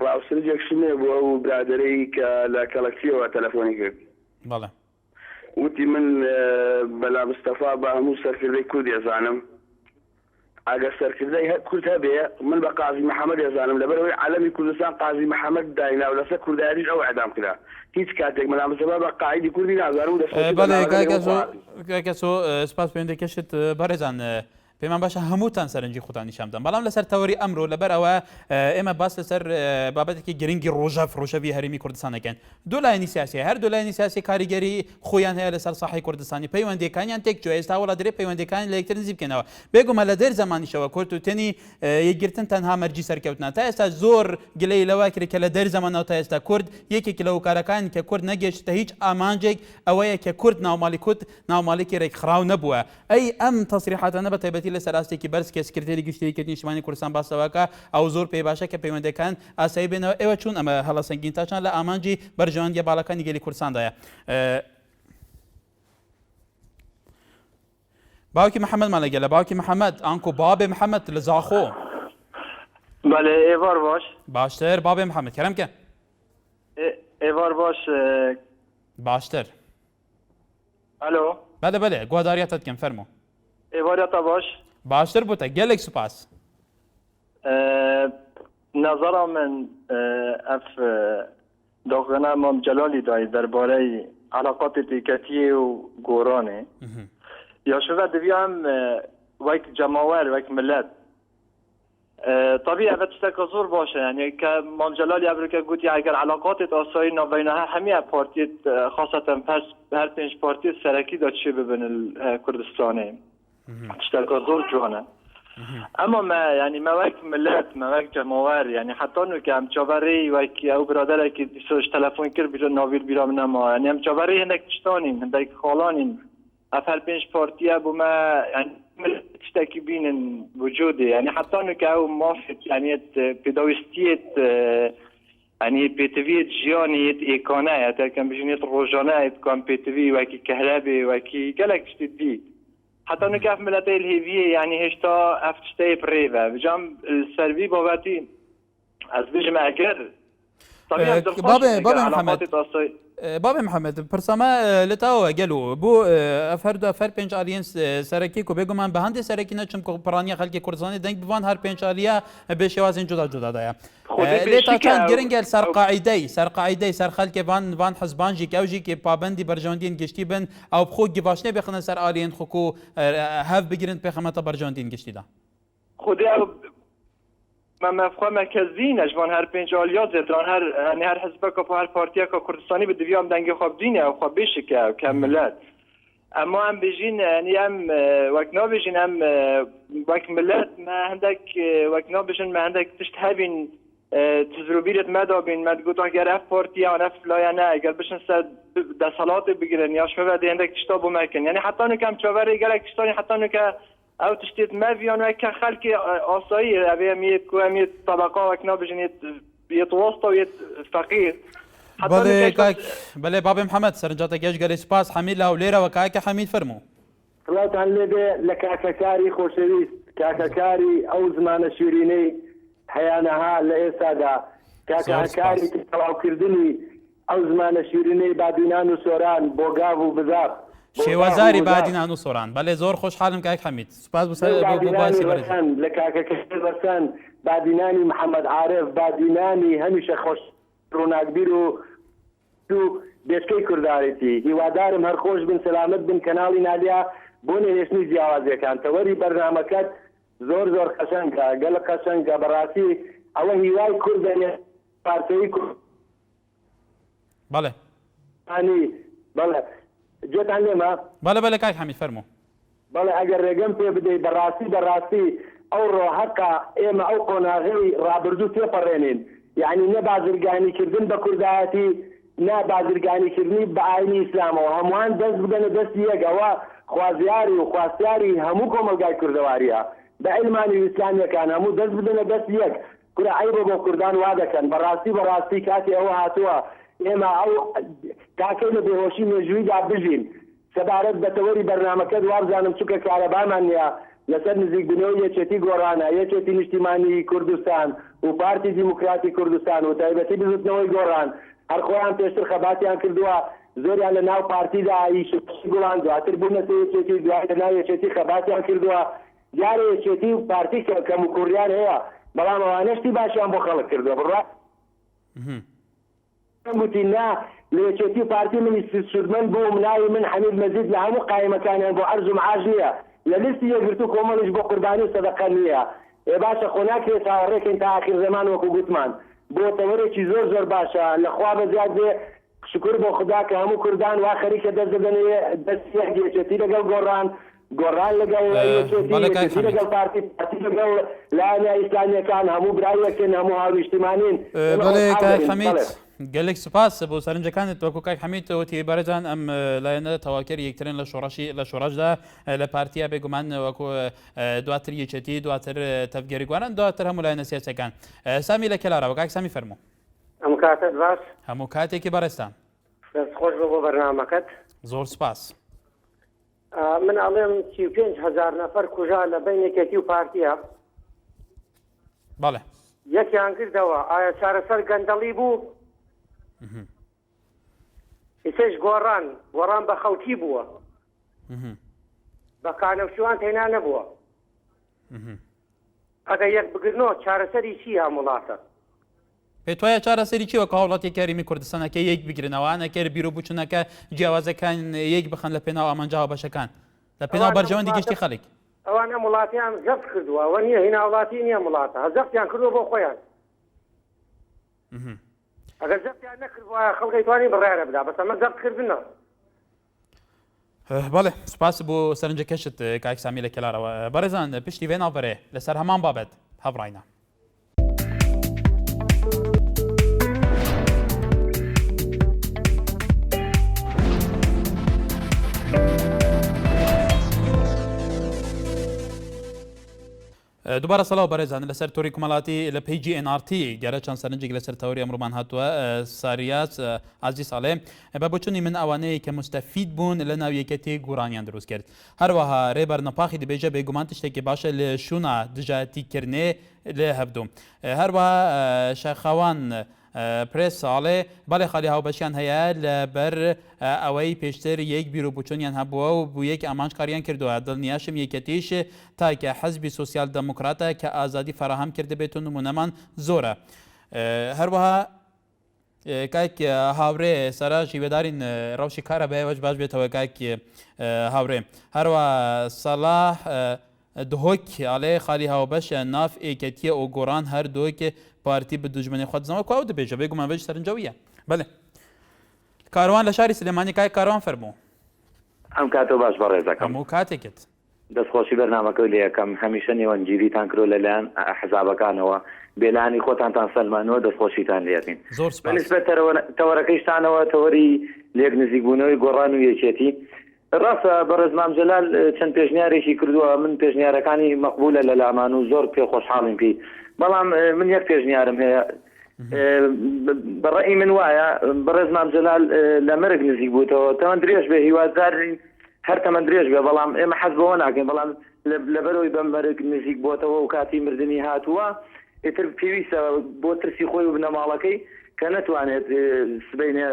ڕاوسرجێک شمێ بۆ ئەو برادەرەی کە لە کەڵەکسیەوە تەلەفۆنی کرد بەڵێ وتی من بەلا مستەفا بە هەموو سەرکردەی کورد ێزانم ئەگەر سەرکردەی کورد هەبێ من بە قازی محەممەد ێزانم لەبەرەوەی عەلەمی کوردستان قازی محەممەد داینا و لەسەر کورداریش ئەو ئەدام کرا هیچ کاتێک مەلا مستەفا بە قایدی کوردی نازانم کەسۆ سپاس پێوەندەکەشت بەڕێزان پێمان باشە هەمووتان سەرنجی خۆتان نیشان بدەن بەڵام لەسەر تەوەری ئەمڕۆ لەبەرەوە ئێمە باس لەسەر بابەتێکی گرنگی ڕۆژەوی هەرێمی کوردستانەکەن دوو لایەنی سیاسی هەر دوو لایەنی سیاسی کاریگەری خۆیان هەیە لەسەر ساحەی کوردستانی پەیوەندیەکانیان تێک جوێ ئێستا وڵاتدارێ پەیوەندیەکان لە یەکتر نزیک بکەنەوە بێگومە لە دەر زەمانیشەوە کورد و تەنی یەکگرتن تەنها مەرجی سەرکەوتنە تا ئێستا زۆر گلەی لەوە کرد کە لە دەر زەمانەوە تا ئێستا کورد یەکێکی لە وکارەکان کە کورد نەگەشتە هیچ ئامانجێک ئەوەیە کە کورد ناوماڵێکی ڕێکخراو نەبووە ئەی ئەم تەسریحاتانە بە تایبەتی لەسەر ئاستێکی بەرز کە سکرتێری گشتیەکەی نیشتمانی کوردستان باسەوەکە ئەو زۆر پێی باشە کە پەیوەندەکان ئاسایی بێنەوە ئێوە چون ئەمە هەڵە سەنگین تاچان لە ئامانجی بەرژەوەندیە باڵەکانی گەلی کوردستاندایە باوکی محەممەدمان لەگەلە باوکی محەممەد ئانکۆ بابێ محەممەد لە زاخۆ بەڵێ ئێوار باش باشتر بابێ محەممەد کەرەمکە ئێوار باش باشتر ئەلۆ بەڵێ گواداریەتت کەم فەرموو ئێوارەتە باش باشتر بووتە گەلێک سوپاس نظرا من ئەف دۆخەنا مامجەلالی دای دەربارەی علاقاتی تێکەتیە و گۆڕانێ یاشوە دەبیام وەک جەماوەر وەک ملەت طبيعي ئەvە تشتێکە زۆر باشە یعنی کە مامجەلالی ئەبرکە گوتی ئەگەر علاقاتت ئاسایی ناوبەینەها هەمیە پارتیت خاصەتەن هەر پێنج پارتی سەرەکیدا چی ببن کوردستانێ تشتێکە زۆر جوانە ئەما ما يعني ما وەک ملت ما وەک جەماوەر يعني حتا نوکە ئەم چاوەڕێی وەک ئەو برادەرێکی دیسۆش تەلەفۆن کرد بیرە ناویر بیرا منەما يعني ئەم چاوەڕێی هەندێک تشتانین هەندێک خاڵانین ئەف هەر پێنج پارتیە بوومە يعني تشتێکی بینن وجودی يعني حتا نوکە ئەو مافت يعني پێداویستیت يعني پێتەویت ژیانیت ئێکانەیە تەکەم بژینێت ڕۆژانەیت کام پێتەوی وەکی کەهرەبێ وەکی گەلێک شتت دی حتى نكاف ملتي الهيفية يعني هشتا افتشتي بريفا بجام السلبي باباتي از بجمع اگر بابي محمد برسما لتاو قالوا بو افرد افر بنج الينس سركي كو بيغو من بهاند سركي نچم كو برانيا خلق كردستان دنگ بوان هر بنج اليا بشوازين جدا دايا لتا كان جرنگل سر قاعده سر خلق وان حزبان جي كاوجي كي پابندي برجاندين گشتي بن او خو گواشنه بخنه سر الين خو هاف بگیرن بخمه برجاندين گشتي دا خودي ما مفهوم مرکزی نجوان هر پنج آلیات زدران هر حزب که هر پارتی که کردستانی به دویام دنگ خواب دینه و خواب بشه که ملت اما ام بيجين يعني ام وكنا بيجين ام وك ملات ما عندك وكنا بيجين ما عندك تشتهبين تزروبيرة ماذا بين ما تقول اگر اف بورتيا و اف لا نه اگر بشن سد ده صلات بگیرن یا شما بعد عندك تشتابو ماكن يعني حتى انه كم تشاوري قالك تشتاني حتى انه ك او تشتيت ما فيانو ك خلق آسایی ابي ميت كو ميت طبقه وكنا بيجين يتوسط و فقير بله باب محمد سرنجات گەشت گەلی سپاس حەمید لە هەولێرەوە کاکە حەمید فەرموو سڵاتان لێبێ لە کاکەکاری خۆشەویست کاکەکاری ئەو زمانە شیرینەی هەیانەها لە ئێستادا کاکەکاری تەواوکردنی ئەو زمانە شیرینەی بادینان و سۆران بۆ گاو و بزاف شێوەزاری بادینان و سۆران بەڵێ زۆر خۆشحاڵم کاک حەمید سوپاس بۆ باسی بەرز لە کاکەکەشی بەسەن بادینانی محەممەد عارف بادینانی هەمیشە خۆش ڕووناکبیر و بێشکەی کوردارێتی هیوادارم هەر خۆش بن سەلامت بن کەناڵی نادیا بۆ نێنێشتنی جیاوازیەکان تەوەری بەرنامەکەت زۆر زۆر قەشەنگە گەلە قەشەنگە بەڕاستی ئەوە هیوای کوردێنێ پارتەی کورد بەڵێ بەڵێ جێتان لێمە بەڵێ کاک حەمید فەرموو بەڵێ ئەگەر ڕێگەم پێ بدەیت بەڕاستی ئەو ڕۆحەقا ئێمە ئەو قۆناغەی ڕابردوو تێپەڕێنین یعنی نە بازرگانیکردن بە کوردایەتی نا بازرگانیکردنی بە ئاینی ئیسلامەوە هەمووان دەست بدەنە دەستی یەک ئەوە خوازیاری و خواستیاری هەموو کۆمەلگای کوردەواریە بە عیلمانی و ئیسلامیەکان هەموو دەست بدەنە دەستی یەک کورە عیبە بۆ کوردان وا دەکەن بەڕاستی کاتی ئەوە هاتووە ئێمە ئەو کاکەی لە بێهۆشی مێژوویدا بژین سەبارەت بە تەوەری بەرنامەکەت وابزانم چووکە کارەبامان نییە لەسەر نزیک بنەوەی یەکێتی گۆڕانە یەکێتی نیشتیمانی کوردستان و پارتی دیموکراتی کوردستان و تایبەتی بزوتنەوەی گۆڕان هەر خۆیان پێشتر خەباتیان کردووە زۆریان لە ناو پارتیدا ئیشی گوڵان دواتر بوونەتە یەکێتی دوای لە ناو یەکێتی خەباتیان کردووە دیارە یەکێتی و پارتی کەم و کوڕیان هەیە بەڵام ئەوانەشتی باشیان بۆ خەڵک کردووە بڕات گوتی نا لە یەکێتی پارتی منی سودمەند بۆ مناوی من حەمید مەجید لە هەموو قایمەکانیان بۆ عەرز و معاش نییە لە لیستی یەکگرتو کۆمەڵیش بۆ قوربانی و سەدەقە نییە ئێ باشە خۆ ناکرێت چاوەڕێکین تا ئاخر زەمان وەکو گوتمان بۆ تەوەرێکی زۆر زۆر باشە لەخوا بەزیاد بێ شکر بۆ خوددا کە هەموو کوردان وا خەریکە دەست دەدەنێ دەستی یەکێتی لەگەڵ گۆڕان لەگەڵ یەکێتی لەگەڵ پارتی لەگەڵ لایەنە ئیسلامیەکان هەموو برایەکن هەموو هاونیشتیمانین بەڵێ کاک حەمید گەلێک سوپاس بۆ سەرنجەکانت وەکو کاک حەمید وتی بەرەجان ئەم لایەنە تەواوکەری یەکترن لە شۆڕەشدا لە پارتیا بێگومان وەکو دواتر یەکێتی دواتر تەفگەری گواران دواتر هەموو لایەنە سیاسەکان سامی لە کێلارەوە کاک سامی فەرموو ئەم کاتت باش هەموو کاتێکی بەڕێستان دەستخۆش بۆ بەرنامەکەت زۆر سپاس من ئەڵێم 35,000 نەفەر کوژا لە بین یەکێتی و پارتیە بەڵێ یەکیان کردەوە ئایا چارەسەر گەندەڵی بوو ئیسێش گۆڕان بە خەوتی بووە بە کانەوشوان تێنا نەبووە ئەگە یەک بگرنەوە چارەسەری چی هەم وڵاتە پێت وایە چارەسەری چی وەکو هەوڵاتی یاریمی کوردستانەکە یەک بگرنەوە نەکرد بیرۆ بچوونەکە جیاوازەکان یەک بخەن لە پێناو ئامانجاوە بەشەکان لە پێناو بەرژەوەندی گشتی خەڵک ئەوانە وڵاتیان زەفت کردووە ئەوە نییە هینا وڵاتی نییە وڵاتە زەفتیان کردووە بۆ خۆیان ئەگەر زەفتیان نەکردووە خەڵکی توانی بڕیارە بدا بەس ئەمە زەفتکردنە بەڵێ سوپاس بۆ سەرنجەکەشت کاک سامی لە کێلارەوە بەڕێزان پشتی وێ ناوبەرێ لەسەر هەمان بابەت هەڤڕاینە دووبارە سەڵاو بەڕێزان لەسەر تۆری کومەڵاتی لە پیجی NRT دیارە چەند سەرنجێک لەسەر تەوەری ئەمڕۆمان هاتووە ساریاس ئازی ساڵێ بە بچوونی من ئەوانەیە کە مستەفید بوون لە ناو یەکێتی گوڕانیان دروست کرد هەروەها ڕێبەر نەپاخی دەبێژە بێگومان تشتێکی باشە لە شوونە دژایەتیکردنێ لێ هەبدوو هەروەها شەخەوان پرێس ساڵێ بەڵێ خالی هاوبەشیان هەیە لەبەر ئەوەی پێشتر یەک بیرۆ بچوونیان هەبووە و بوو یەک ئامانجکاریان کردووە دڵنیاشم یەکەتیش تاکە حەزبی سۆسیال دەموکراتە کە ئازادی فراهەم کرده بێت و نمونەمان زۆرە هەروەها کاک هاورێ سەرا ژیوێدارین ڕەوشی کارە بەیەوەش باش بێتەوە کاک هاورێ هەروە سەلاح دهۆک ئاڵێ خالی هاوبەش ناف ئێکەتیە و گۆڕان هەردووەک پارتی بە دوژمنی خۆتزنەوە کو دەبێژە بێگومان بەش سەرنجەویە بەڵێ کاروان لە شاری سلێمانی کای کاروان فەرموو ئەم کاتۆ باش بەڕێزەکەم هەموو کاتێکت دەستخۆشی بەرنامەکە لە یەکەم هەمیشە نێوەنگیریتان کرۆ لەلایەن حزابەکانەوە بێلانی خۆتانتان سەلمانەوە دەستخۆشیتان لێتین زۆر بەنسبەت تەوەرەکەیشتانەوە تەوەری لێک نزیکبوونەوەی گۆڕان و یەکێتی ڕاستە بەڕێز مامجەلال چەند پێشنیارێکی کردووە من پێشنیارەکانی مەقبولە لە لامان و زۆر پێ خۆشحاڵیم پێی بەڵام من یەک پێشنیارم هەیە بەڕێی من وایە بەڕێز مامجەلال لە مرگ نزیک بووتەوە تەمەن درێژ بێ هیوادارین هەر تەمەن درێژ بێ بەڵام ئێمە حەز بەوە ناکەین بەڵام لەبەرەوەی بە مرگ نزیک بووتەوە و کاتی مردنی هاتووە ئیتر پێویستە بۆ ترسی خۆی و بنەماڵەکەی کە نەتوانێت سبەینێ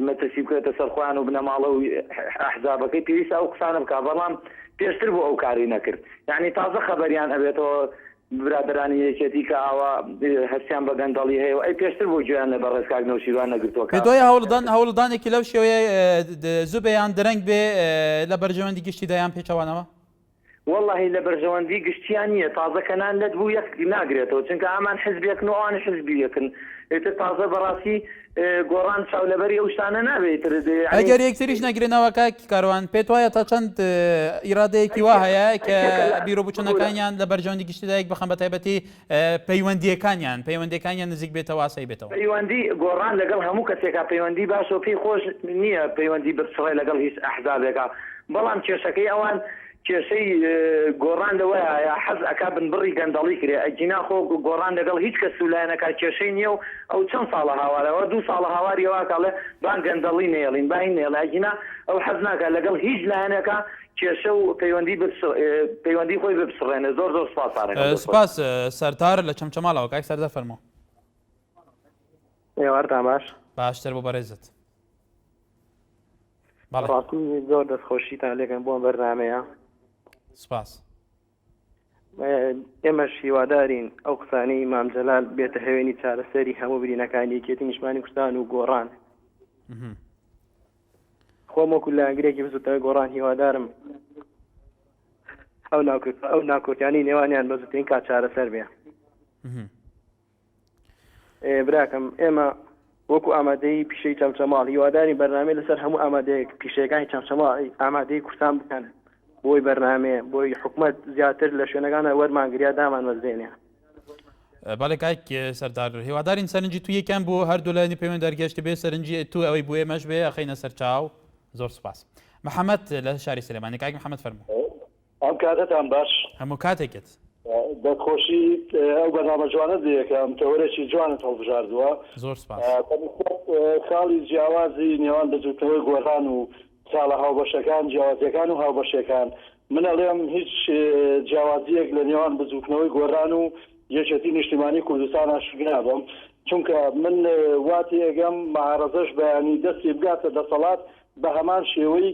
مەترسی بکرێتە سەرخۆیان و بنەماڵە و ئەحزابەکەی پێویستە ئەو قسانە بکە بەڵام پێشتر بۆ ئەو کاری نەکرد یعنی تازە خەبەریان ئەبێتەوە برادرانی یەکێتی کە ئاوا هەستیان بە گەندەڵی هەیە و ئەی پێشتر بۆ گوێیان لە بەڕێز کاک نەوشیروان نەگرتووە پێ دوای هەوڵدانێکی لەو شێوەیە زوبەیان درەنگ بێ لە بەرژەوەندی گشتی دایان پێچەوانەوە والله لە بەرژەوەندی گشتیان نییە تازە کەنان لەت بوو یەک ناگرێتەوە چونکە ئامان حزبێکن و ئەوانش حزبیەکن ئێتر تازە بەڕاستی گۆڕان چاولەبەری ئەو شتانە نابێتتر ئەگەر یەکتریش نەگرێنەوە کاکی کاروان پێت وایە تا چەند ئیرادەیەکی وا هەیە کە بیرۆبووچونەکانیان لە بەرژەوەندی گشتیدایەک بخەن بە تایبەتی پەیوەندیەکانیان نزیک بێتەوە ئاسایی بێتەوە پەیوەندی گۆڕان لەگەڵ هەموو کەسێکا پەیوەندی باش و پێی خۆش نییە پەیوەندی بچڕێ لەگەڵ هیچ ئەحزابێکا بەڵام کێشەکەی ئەوان کێشەی گۆڕان لەوەیە حەز ئەکا بنبڕی گەندەڵی کرێ ئەجینا خۆ گۆڕان لەگەڵ هیچ کەس سولایەنەکە کێشەی نییە و ئەو چەند ساڵە هاوارەوە 2 ساڵە هاواریەوە کاڵێ بان گەندەڵی نێڵین باین نێڵە ئەجینا ئەو حەز ناکە لەگەڵ هیچ لایەنەکە کێشە و پەیوەندی خۆی بپسڕێنێ زۆر زۆر سپاس سەرتار لە چەمچەماڵەوە کاک سەردە فەرمۆ ئێوارتان باشتر بۆ بەڕێزت ڕاستی زۆر دەستخۆشیتان لێکەن بۆم بەرنامەیە سپاس ئێمەش هیوادارین ئەو قسانەی مامجەلال بێتە هەوێنی چارەسەری هەموو برینەکانی یەکێتی نیشتمانی کوردستان و گۆڕان خۆم وەکو لایەنگرێکی بزوتەوەی گۆڕان هیوادارم ئەو ناکۆتیانی نێوانیان بە زووترین کات چارەسەر بێ براکەم ئێمە وەکو ئامادەی پیشەی چەمچەماڵ هیوادارین بەرنامەی لەسەر هەموو ئامادەیەک پیشەکانی چەمچەماڵ ئامادەی کوردستان بکەن بۆی بەرنامەیە بۆی حکوومەت زیاتر لە شوێنەکانە وەرمانگریا دامان وەزێنێ باڵێ کاک سەردار هیوادارین سەرنجی تو یەکەم بۆ هەردوو لایەنی پەیوەند دەرگەشت بێ سەرنجی تو ئەوەی بۆ ئێمەش بێ ئەخەینە سەر چاو زۆر سپاس محەممەد لە شاری سلێمانی کاک محەممەد فەرموو ئەم کاتتان باش هەموو کاتێکت دەستخۆشی ئەو بەنامە جوانە دیەکەم تەوەرێکی جوانت هەڵبژاردووە زۆر سپاس خاڵی جیاوازی نێوان بەجووتەوەی گۆڕان و ساڵە هاوبەشەکان جیاوازیەکان و هاوبەشەکان من ئەڵێم هیچ جیاوازیەک لە نێوان بزووکنەوەی گۆڕان و یەکێتی نیشتیمانی کوردستان شگنابم چونکە من واتی ئەگەم معارەزەش بەیانی دەستی بگاتە دەسەڵات بە هەمان شێوەی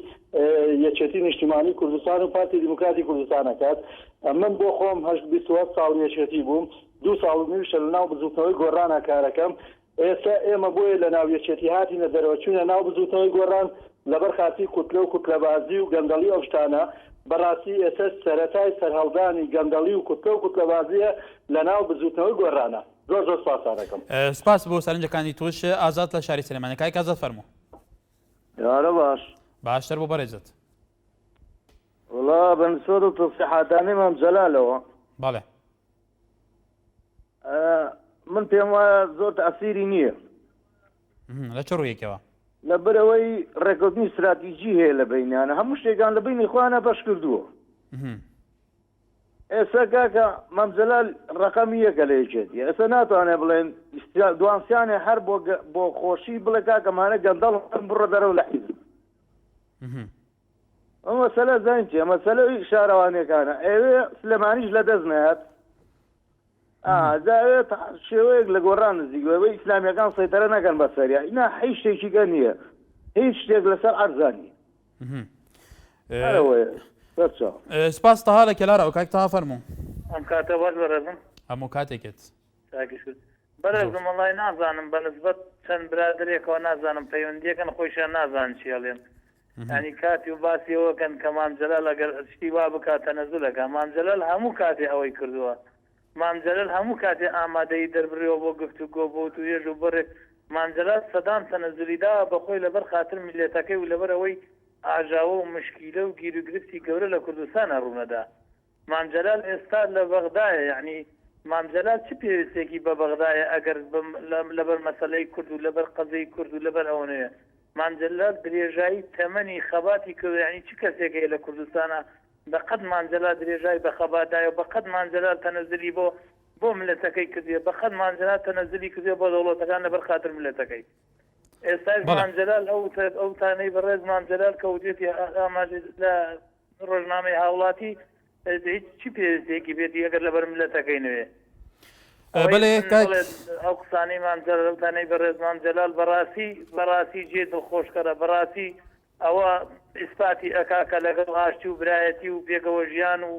یەکێتی نیشتیمانی کوردستان و پارتی دیموکراتی کوردستان ئەکات من بۆ خۆم 28 ساڵ یەکێتی بووم 2 ساڵ نویشە لە ناو بزووکنەوەی گۆڕانە کارەکەم ئێستا ئێمە بۆیە لە ناو یەکێتی هاتینە دەرەوەچوونە ناو بزووکنەوەی گۆڕان لەبەر خاتی کوتلە و کوتلەبازی و گەندەڵی ئەو شتانە بەڕاستی ئێستا سەرەتای سەرهەڵدانی گەندەڵی و کوتلە و کوتلەبازیە لە ناو بزووکنەوەی گۆڕانە زۆر زۆر سپاسانەکەم سپاس بۆ سەرنجەکانی توش ئازاد لە شاری سلێمانی کاک ئازاد فەرموو یارە باشتر بۆ بەڕێزت وڵا بەنسۆد و تەصیحاتانی مامجەلالەوە بەڵێ من پێم وایە زۆر تەئسیری نییە لە چ ڕوویەکەوە لەبەرەوەی ڕێکوتنی استراتیژی هەیە لە بینیانە هەموو شتێکان لە بینی خۆیانە بەش کردووە ئێستا کاکە مامجەلال ڕقەمی یەکە لە یەکێتی ئێستا ناتوانێت بڵێن دوانسیانێ هەر بۆ خۆشی بڵێ کاکەمانە گەندەڵ بڕە دەرەوە لە حیزب ئەم مەسەلە زین چیە مەسەلەی شارەوانیەکانە ئێوێ سلێمانیش لە دەست نەهات داوێت شێوەیەک لە گۆڕان نزیکەوەی ئیسلامیەکان سەیتەرە نەکەن بەسەریا ئینا هیچ شتێکیکە نییە هیچ شتێک لەسەر عەرزانی سپاس تەها لە کێلارەوە کاک تەها فەرموو ئەم کاتە باش بەڕێزم هەموو کاتێکت بەڕێزم وەڵای نازانم بەنسبەت چەند برادرێکەوە نازانم پەیوەندیەکەن خۆیشیان نازانن چیەڵێن ینی کاتی و باسیەوەکەن کە مامجەلال ئەگەر شتی وا بکاتە نەزولەکە مامجەلال هەموو کاتێ ئەوەی کردووە مامجەلال هەموو کاتێ ئامادەی دەربڕیەوە بۆ گفتوگۆ بۆ توێژ و بڕێ مامجەلال سەدان تەنەزولیدا بەخۆی لەبەر خاتر میلێتەکەی و لەبەر ئەوەی ئاژاوە و مشکیلە و گیرروگرفتی گەورە لە کوردستانە ڕوونەدا. مامجەلال ئێستا لە بەغدایە، یعنی مامجەلال چ پێویستێکی بە بەغدایە ئەگەر لەبەر مەسەلەی کورد و لەبەر قەزەی کورد و لەبەر ئەوەیە. مامجەلال درێژایی تەمەنی خەباتی کرد، یعنی چ کەسێکەیە لە کوردستانە بەقەد مامجەلال درێژای بە خەباتدایە و بەقەد مامجەلال تەنەزلی بۆ ملەتەکەی کردیە، بەقەد مامجەلال تەنەزلی کردیە بۆ دەوڵەتەکان لەبەر خاتر ملەتەکەی. ئێستاش مامجەلال ئەو تانەی بەڕێز مامجەلال کە وجێتی ئاماژە لە ڕۆژنامەی هاوڵاتی هیچ چی پێویستێکی بێتی ئەگەر لەبەر ملەتەکەی نوێ. ئەو قسانەی مامجەلال ئەو تانەی بەڕێز مامجەلال بەڕاستی جێ دڵخۆشکەرە، بەڕاستی ئەوە ئیسپاتی ئەکاکە لەگەڵ ئاشتی و برایەتی و پێکەوە ژیان و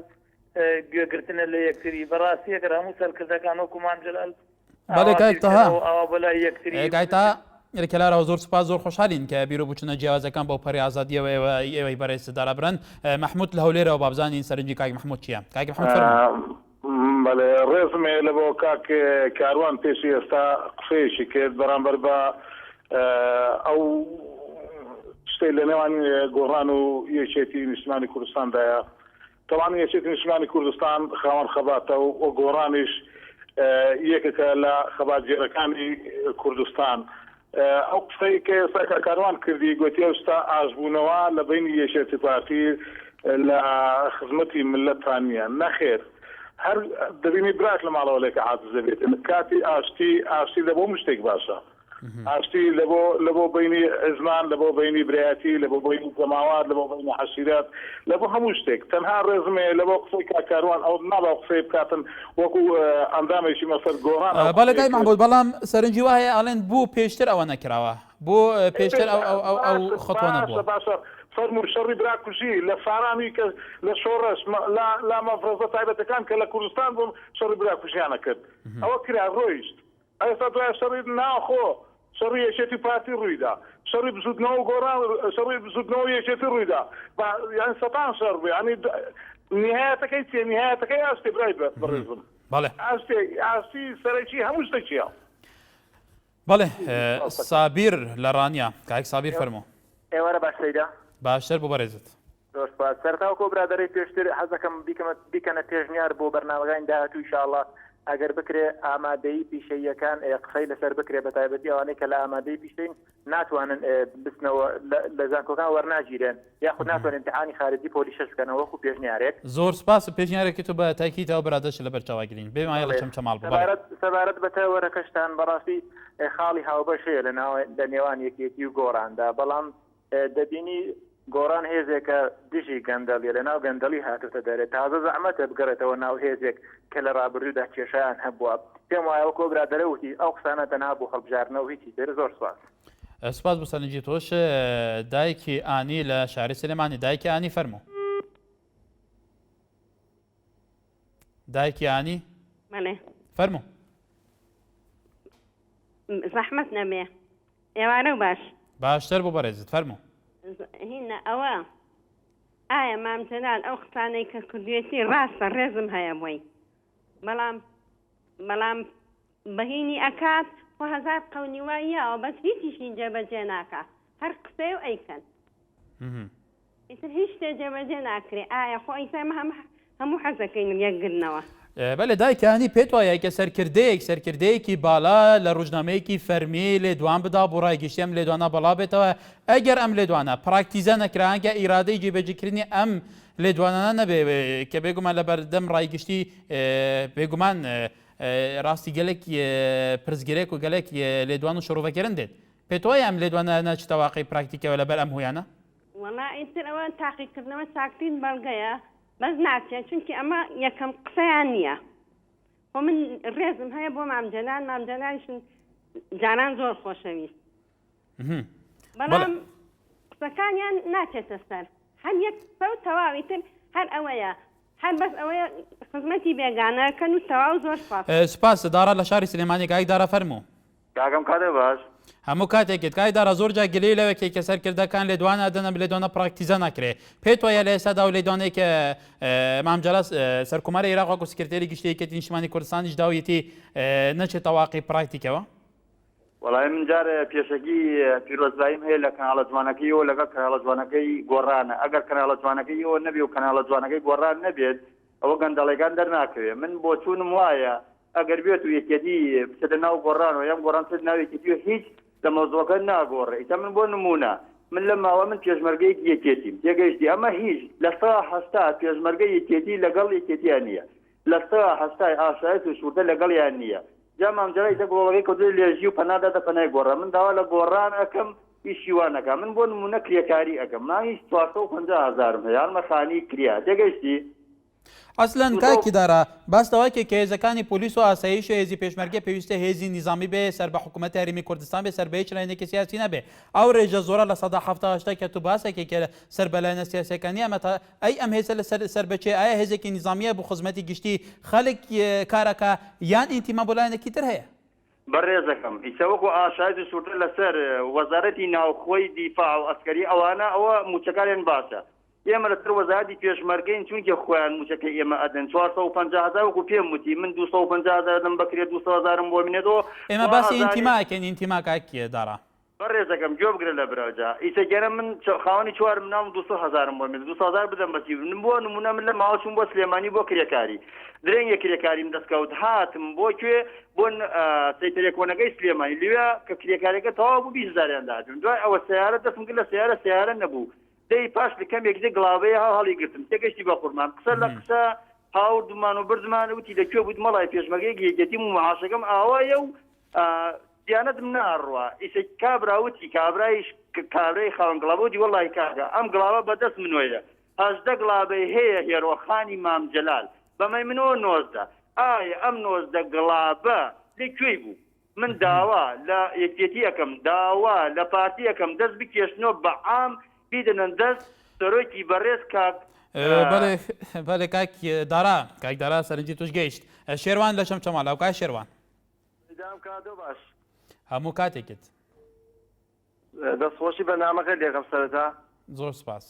گوێگرتنە لە یەکتری. بەڕاستی ئەگەر هەموو سەرکردەکان وەکو مامجەلال ئەوە بەلای یەکتری کەلارەوە زۆر سوپاس، زۆر خۆشحالین کە بیرۆ بچونە جیاوازەکان بۆ پەری ئازادیەوە ئێوەی بەڕێز دارابرن. محمود لە هەولێرەوە بابزانین سەرنجی کاک محمود چییە؟ کاک محمود بەڵێ ڕێزمێ لە بۆ کاک کاروان پێشی ئێستا قسەیەکی کرد بەرامبەر بە ئەو شتەی لە نێوان گۆڕان و یەکێتی نیشتمانی کوردستاندایە. تەواو یەکێتی نیشتمانی کوردستان خاوەن خەباتە و گۆڕانیش یەکێکە لە خەباتجێرەکانی کوردستان. ئەو قسەی کە ئێستا کاروان کردی گوتی ئێستا ئاشبوونەوە لە بینی یەکێتی پارتی لە خزمەتی ملەتان نییە. نەخێر، هەر دەبینی برات لە ماڵەوەلێکە عاجزە بێت. کاتی ئاشتی لە بۆ مشتێک باشە، ئاشتی لە بۆ بینی عزمان، لە بۆ بینی برایەتی، لە بۆ بینی جەماوات، لە بۆ بینی حەشیرات، لە بۆ هەموو شتێک. تەنها ڕێزمێ لە بۆ قسەی کاروان ئەو نابا قسەی بکاتن وەکو ئەندامێکی مەسەر گۆڕان. بەڵێ محمود، بەڵام سەرنجی وایە ئەڵێن بوو پێشتر ئەوە نەکراوە، بۆ پێشتر ئەو خەتوە نەبووە. فەرمو شەڕی براکوژی لە فارانی کە لە شۆڕش لا مەفرەزە تایبەتەکان کە لە کوردستان بووم شەڕی براکوژیانە کرد. ئەوە کرا ڕۆیشت. ئێستا دوای شەڕی ناخۆ شەڕی یەکێتی پارتی ڕوویدا، شەڕی بزودنەوە گۆڕان، شەڕی بزودنەوە یەکێتی ڕوویدا، یعنی سەتان شەڕ بوو. یعنی نهایەتەکەی چێ؟ نهایەتەکەی ئاستی برای بەڕێزم. بەڵێ ئاستی سەرەکی هەموو شتێکیە. بەڵێ سابیر لە ڕانیا. کاک سابیر فەرموو. ئێوارە باشیدا باشتر بۆ بەڕێزت. زۆر سپاس. سەرتاوەکۆ برادەرەی پێشتر حەزەکەم بیکەنە پێشنیار بۆ بەرنامەکانی داهاتوو ئینشاءڵڵا ئەگەر بکرێ ئامادەیی پیشەیەکان قسەی لەسەر بکرێ بە تایبەتی ئەوانەی کە لە ئامادەی پیشەین ناتوانن بستنەوە لە زانکۆکان وەرناگیرێن یاخود ناتوانن امتحانی خارجی پۆلیسەش بکەنەوە وەکو پێشنیارێک. زۆر سپاس. پێشنیارێکی تۆ بە تاکیدەوە برادەرش لەبەر چاواگرین بێ مایە لە چەمچەماڵ بوو. سەبارەت بە تەوەرەکەشتان بەڕاستی خاڵی هاوبەشەیە لە نێوان یەکێتی و گۆڕاندا، بەڵام دەبینی گۆڕان هێزێکە دژی گەندەڵی لە ناو گەندەڵی هاتوتە دەرێت تازە زەحمەتە بگەڕێتەوە ناو هێزێک کە لە ڕابردوودا کێشیان هەبووە. پێم وایە کۆ برادەرە وتی ئەو قسانە تەنها بۆ هەڵبژاردنەوە هیچی تر. زۆر سپاس. سپاس بۆ سەرنجی تۆش. دایکی ئانی لە شاری سلێمانی. دایکی ئانی فەرموو. دایکی ئانی فەرموو. زەحمەت نەبێ ئێوارە باش. باشتر بۆ بەڕێزت فەرموو. هینە ئەوە ئایا مامجەلال ئەو قسانەی کە کردوێتی ڕاستە ڕێزم هەیە بۆی، بەڵام بەهینی ئەکات خۆ هەزار قەونی واییەوە بەس هیچیشی جێبەجێ ناکات، هەر قسەی و ئەیکەن ئیتر هیچ شتێ جێبەجێ ناکرێ. ئایا خۆ ئیسەمە هەموو حەزەکەین یەکگرنەوە. بەڵێ دایکانی پێت وایە کە سەرکردەیەکی بالا لە ڕۆژنامەیەکی فەرمی لێدوان بدا بۆ ڕایگەشتێم لێدوانە بەڵا بێتەوە ئەگەر ئەم لێدوانە پراکتیزە نەکراهەنگە ئیرادەی جێبەجێکردنی ئەم لێدوانانە نەبێ کە بێگومان لە بەردەم ڕایگەشتی بێگومان ڕاستی گەلێک پرزگیرێک و گەلێک لێدوان و شڕۆڤەکردن دێت. پێت وایە ئەم لێدوانە ناچێتە واقعی پراکتیکەوە لەبەر ئەم هۆیانە؟ وەڵا ئیتر ئەوە تاقیکردنەوە چاکترین بەڵگەیە بەس ناچێت چونکی ئەمە یەکەم قسەیان نییە. خۆ من ڕێزم هەیە بۆ مامجەلانشن جاران زۆر خۆشەویست، بەڵام قسەکانیان ناچێتە سەر هەر یەک قسە و تەواوی تر هەر ئەوەیە، هەر بەس ئەوەیە خزمەتی بێگانەکەن و تەواو. زۆر سپاس. دارا لە شاری سلێمانی. کاک دارا فەرموو. کاکەم کاتێ باش. هەموو کاتێکت کای دارا زۆر جا گلەی لەوەکێک کە سەرکردەکان لێدوانە دەنە لێدوانە پراکتیزە ناکرێ. پێت وایە لە ئێستادا و لێدوانەیە کە مامجەلال سەرکوماری عێراق وەکو سکرتێری گشتی یەکێتی نیشتمانی کوردستانیش داویەتی نەچێتە واقعی پراکتیکەوە؟ وڵای من جارە پێشەکی پیرۆزباییم هەیە لە کەناڵە جوانەکەیەوە لەگەڵ کەناڵە جوانەکەی گۆڕانە ئەگەر کەناڵە جوانەکەیەوە نەبێ و کەناڵە جوانەکەی گۆڕان نەبێت ئەوە گەندەڵەکان دەرناکەوێت من بۆ چوونم وایە ئەگەر بێت و یەکێتی بچێتە ناو گۆڕانەوە یان گۆڕان چێت ناو یەکێتیوە هیچ لە مەوزوعەکە ناگۆڕێ ئیتا من بۆ نمونە من لە ماوە من پێشمەرگەیەکی یەکێتیم تێگەیشتی ئەمە هیچ لە 180 پێشمەرگەی یەکێتی لەگەڵ یەکێتیان نییە لە 180 ئاشایەت و سوورتە لەگەڵیان نییە جا مامجەرای دە گۆڵەکەی کەوتوی لێژی و پەنادەدە پەنای گۆڕە من داوا لە گۆڕان ئەەکەم ئیشیوانەکە من بۆ نمونە کرێکاری ئەەکەم مانگی 450,000 هەیە مەخانی کریا تێگەیشتی ئەسلەن کاکی دارە باستەوەکێ کە هێزەکانی پۆلیس و ئاسایش و هێزی پێشمەرگە پێویستە هێزی نیزامی بێ سەر بە حکوومەتی هەرێمی کوردستان بێ سەر بە هیچ لایەنێکی سیاسی نەبێ ئەو ڕێژە زۆرە لە 178 کە تو باسێکێکە سەر بە لایەنە سیاسیەکانی ئەمە ئەی ئەم هێزە لە سەر بەچێ ئایا هێزێکی نیزامیە بۆ خزمەتی گشتی خەڵک کارەکە یان ئینتیما بۆ لایەنێکی تر هەیە بەڕێزەکەم ئیسەوەکو ئاشایت و سوورتە لەسەر وەزارەتی ناوخۆی دیفاع و ئەسکەری ئەوانە ئەوە موچەکانیان باشە ئێمە لەسەر وەزارەتی پێشمەرگەین چونکە خۆیان موچەکە ئێمە ئەدەن 450,000 وەکو پێم وتی من 250,000 لەم بکرێت 200,000 بۆ منێتەوە ئێمە باسی ئینتیماکەین ئینتیما کاکیە دارا بەڕێزەکەم گوێ بگرە لە براوجا ئیسەگەرە من خاوەنی چوارم ناوم 200,000 بۆ منێت 200,000 بدەم بەسی من بۆ نمونە من لە ماوەچوون بۆ سلێمانی بۆ کرێکاری درێنگە کرێکاریم دەستکەوت هاتم بۆ کوێ بۆ سەیتەرێکۆنەکەی سلێمانی لێوە کە کرێکارەکە تەواو بوو 20,000 دادم دوای ئەوە سیارە دەستم کرد لە سیارە نەبوو دەی پاش لەکەم یەکدە گڵاوەیە هەڵی گرتم تێگەشتی بە قورمان قسە لە قسە هاوردمان و بردمان وتی لەکوێ بوویت مەڵای پێشمەرگەیەکی یەکێتیم و معاشەکەم ئاوایە و دیانەتم ناڕوە ئیسە کابراوتی کابرای خاوەن گڵاوەتی وەڵی کاکە ئەم گڵاوە بەدەست منۆیە 18 گڵاوەی هەیە هێرۆخانی مامجەلال بەمەی منەوە 19 ئایا ئەم 19 گڵابە لەکوێی بوو من داوا لە یەکێتی ئەەکەم داوا لە پارتی ئەەکەم دەست بکێشنەوە بە عام بیدەنەن دەست سەرۆکی بەڕێز کاک بەڵێ کاک دارا سەرنجی توش گەیشت شێروان لە شەم چەماڵاو کای شێروان باش هەموو کاتێکت دەستخۆشی بەنامەکە لێکەم سەرەتا زۆر سپاس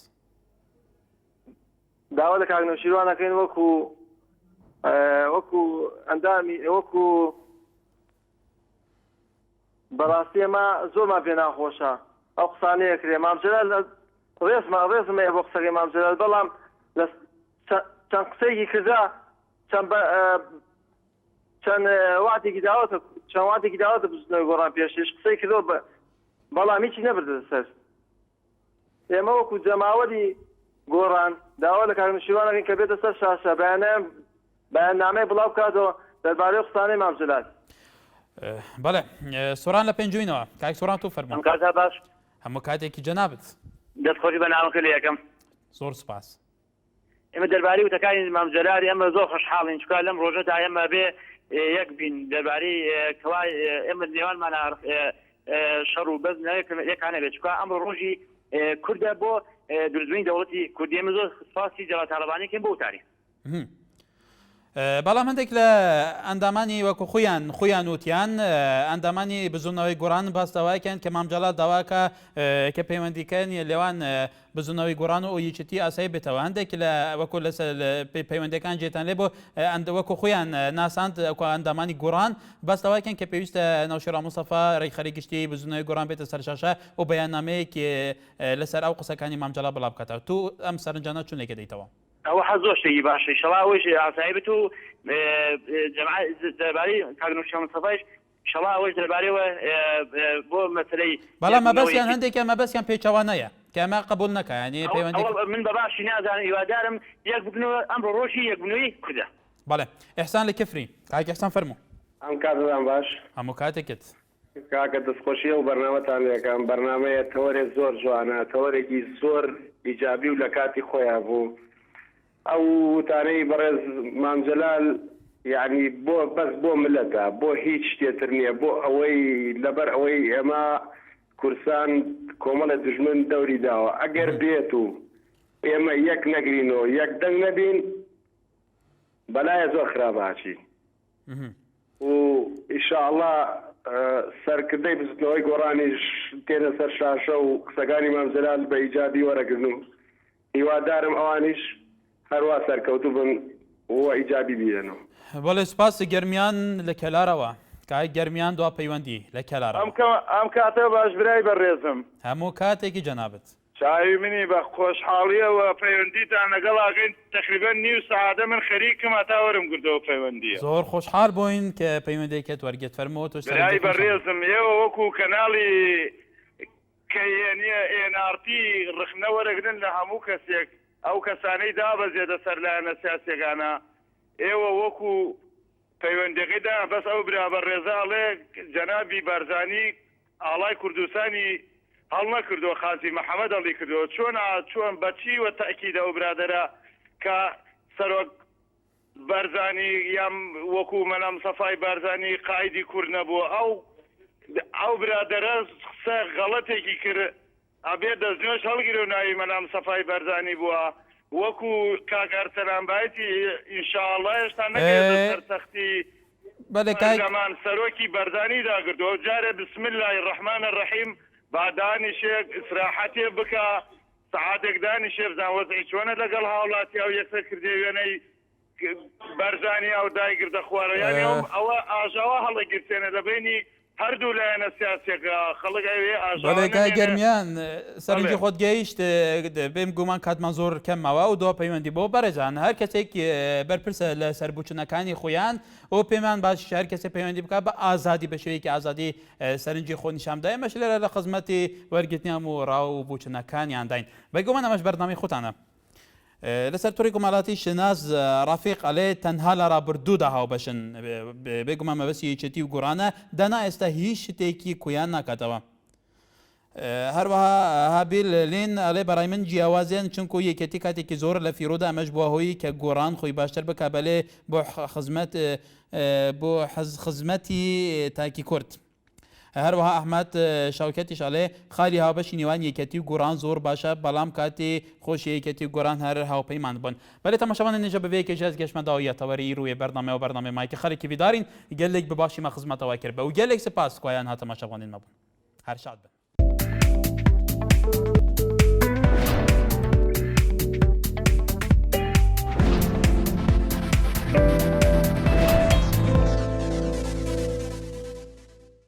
داوا لە کاکنەوشیروانەکەین وەکو ئەندامی وەکو بەڕاستی ئەمە زۆرمان پێ ناخۆشە ئەو قسانەیە کرێ مامجەلال ڕێزمە بۆ قسەکەی مامجەلال بەڵام چەند قسەیەکی کردا چەند واتێکی داوەتە بزنەوەی گۆڕان پێشش قسەی کردەوە بەڵام هیچی نەبردە سەر ئێمە وەکو جەماوەری گۆڕان داوا لە کاکنەوشیروانەکەین کە بێتە سەر شاشە بەیاننامەی بڵاو بکاتەوە دەربارەی قسانەی مامجەلال بەڵێ سۆران لە پێنجوینەوە کاک سۆران تو فەرموو کاتا باش هەموو کاتێکی جەنابەت دەستخۆشی بەنامەکە لە یەکەم زۆر سپاس ئێمە دەربارەی وتەکانی مامجەلالی ئەمە زۆر خۆشحاڵین چکار لەم ڕۆژەدا ئێمە بێ یەک بین دەربارەی کەوای ئێمە نێوانمان شەڕ و بەز یەکانە بێت چکار ئەمڕۆ ڕۆژی کوردە بۆ دروستبوونی دەوڵەتی کوردی ئێمە زۆر سپاسی جەڵات تاڵەبانیەکەین بۆ وتاری بەڵام هەندێک لە ئەندامانی وەکو خۆیان وتیان ئەندامانی بزوونەوەی گۆڕان باستەوایکەن کە مامجەلال داواکە کە پەیوەندیکەن لێوان بزوونەوەی گۆڕان و یەکێتی ئاسایی بێتەوە هەندێک لە وەکو لە پەیوەندەکان جێتان لێ بۆ وەکو خۆیان ناساند ئەندامانی گۆڕان باستەوایکەن کە پێویستە ناوشێرا موستەفا ڕێکخەری گشتی بزوونەوەی گۆڕان بێتە سەرشاشە و بەیاننامەیەکی لەسەر ئەو قسەکانی مامجەلال بڵاو بکاتەوە تو ئەم سەرنجانە چونێکە دەیتەوە ئەوە حەزۆر شتێکی باشە شەڵا ئەوەش ئاسایی بێت و دەربارەی کاکنەوشی مستەفایش شەڵا ئەوەش دەربارەیەوە بۆ مەسەلەی بەڵام مەبەستیان هەندێکە مەبەستیان پێچەوانەیە کە ئەمە قبول نەکە ینی پەیوەندی من بەباشی نازانم هیوادارم یەک بکەنەوە ئەمڕۆ ڕۆژی یەکبوونەوەی کوردە بەڵێ ئێحسان لە کفری کاک ئێحسان فەرموو ئەم کاتتان باش هەموو کاتێکت کاکە دەستخۆشیە و بەرنامەتان لەکەم بەرنامەیە تەوەرێک زۆر جوانە تەوەرێکی زۆر ئیجابی و لە کاتی خۆیان بوو ئەو وتانەی بەڕێز مامجەلال یعنی بەس بۆ ملەتە بۆ هیچ شتێتر نییە بۆ ئەوەی لەبەر ئەوەی ئێمە کورسان کۆمەڵە دژمن دەوری داوە ئەگەر بێت و ئێمە یەک نەگرینەوە یەک دەنگ نەبین بەلایە زۆر خراپاچی و ئیشاءڵڵا سەرکردەی بزنەوەی گۆڕانیش تێنە سەر شاشە و قسەکانی مامجەلال بە ئیجابی وەرەگرن و هیوادارم ئەوانیش هەروە سەرکەوتو بن و ئیجابی بێنەوە بەڵێ سپاسی گەرمیان لە کەلارەوە کای گەرمیان دوا پەیوەندی لە کەلارە ئەم کاتە باش برای بەڕێزم هەموو کاتێکی جەنابەت چاوی منی بە خۆشحاڵیەوە پەیوەندیتان لەگەڵاگەین تقریبان نیو سەعاتە من خەریکم هەتاوەرم کردەوە پەیوەندیە زۆر خۆشحاڵ بووین کە پەیوەندێکت وەرگێت فەرمەوە تۆ برای بەڕێزم ئێوە وەکو کەناڵی کەیەنیە ئێنارتی ڕخنەوەرەگرن لە هەموو کەسێک ئەو کەسانەی دابەزێتە سەر لایەنە سیاسێکانە ئێوە وەکو پەیوەندەکەیدا بەس ئەو برا بەڕێزاڵێ جەنابی بارزانی ئاڵای کوردستانی هەڵ نەکردو خازی محەممەد ئەڵی کردەوە چۆن بەچی وە تەکیدا ئەو برادرە کە سەرۆک بارزانی یام وەکو مەلام سەفای بارزانی قایدی کورد نەبووە ئەو برادرە قسە غەڵەتێکی کرد ئەبێ دەستنوێش هەڵگیرە و ناوی مەلام سەفای بارزانی بووە وەکو کاکار سەلامبایەتی ئینشاءڵڵا هێشتا نەکرێتە سەرسەختی زەمان سەرۆکی بەرزانی داگردەوە جارێ بسم الله الرحمن الرحیم با دانیشێک ئیسراحەتێ بکە سەعاتێک دانیشێ بزان وەزعی چۆنە لەگەڵ هاوڵاتی ئەو یەکسەر کردێ وێنەی بەرزانی ئەو دایگردە خوارەیانی ئەوە ئاژاوا هەڵەگیرتێنە لەبینی هەردوو لایەنە سیاسێکە خەڵک ئەوێ ئاژاوەکای گەرمیان سەرنجی خۆت گەیشت بێم گومان کاتمان زۆر کەمەوە و دۆ پەیوەندی بۆ بەرەجان هەر کەسێک بەرپرسە لە سەربوچنەکانی خۆیان ئەو پێمان باش هەر کەسێک پەیوەندی بکات بە ئازادی بە شێوەیەکی ئازادی سەرنجی خۆ نیشاندای مەش لێرە لە خزمەتی وەرگرتنیان و ڕاو و بوچنەکانیان داین بەگومان ئەمەش بەردەمی خۆتانە لەسەر تۆری کۆمەڵاتی شناز ڕافیق ئەڵێ تەنها لە ڕابردوودا هاوبەشن بێگومان مەبەستی یەکێتی و گۆڕانە دەنا ئێستا هیچ شتێکی کویان ناکاتەوە هەروەها هابیل لێن ئەڵێ بەڕای من جیاوازیان چونکو یەکێتی کاتێکی زۆر لە فیرۆدا ئەمەش بووە هۆی کە گۆڕان خۆی باشتر بکە بەلێ بۆ خزمەتی تاکی کورد هەروەها ئەحمەد شاوکەتیش ئەڵێ خالی هاوبەشی نێوان یەکەتی و گۆڕان زۆر باشە بەڵام کاتی خۆشی یەکەتی و گۆڕان هەر هاوپەیمان بوون بەلێ تەماشاوانە نێژە بەبێ کێژاز گەشتمەداوە یەتەوەری ڕووی بەردەمێ و بەردەمێ مایکە خەڵکی بیدارین گەلێک بباشیمە خزمەتەوە کرد بە و گەلێک سپاس کوایان هاتەماشاوانین مەبوون هەر شاد بن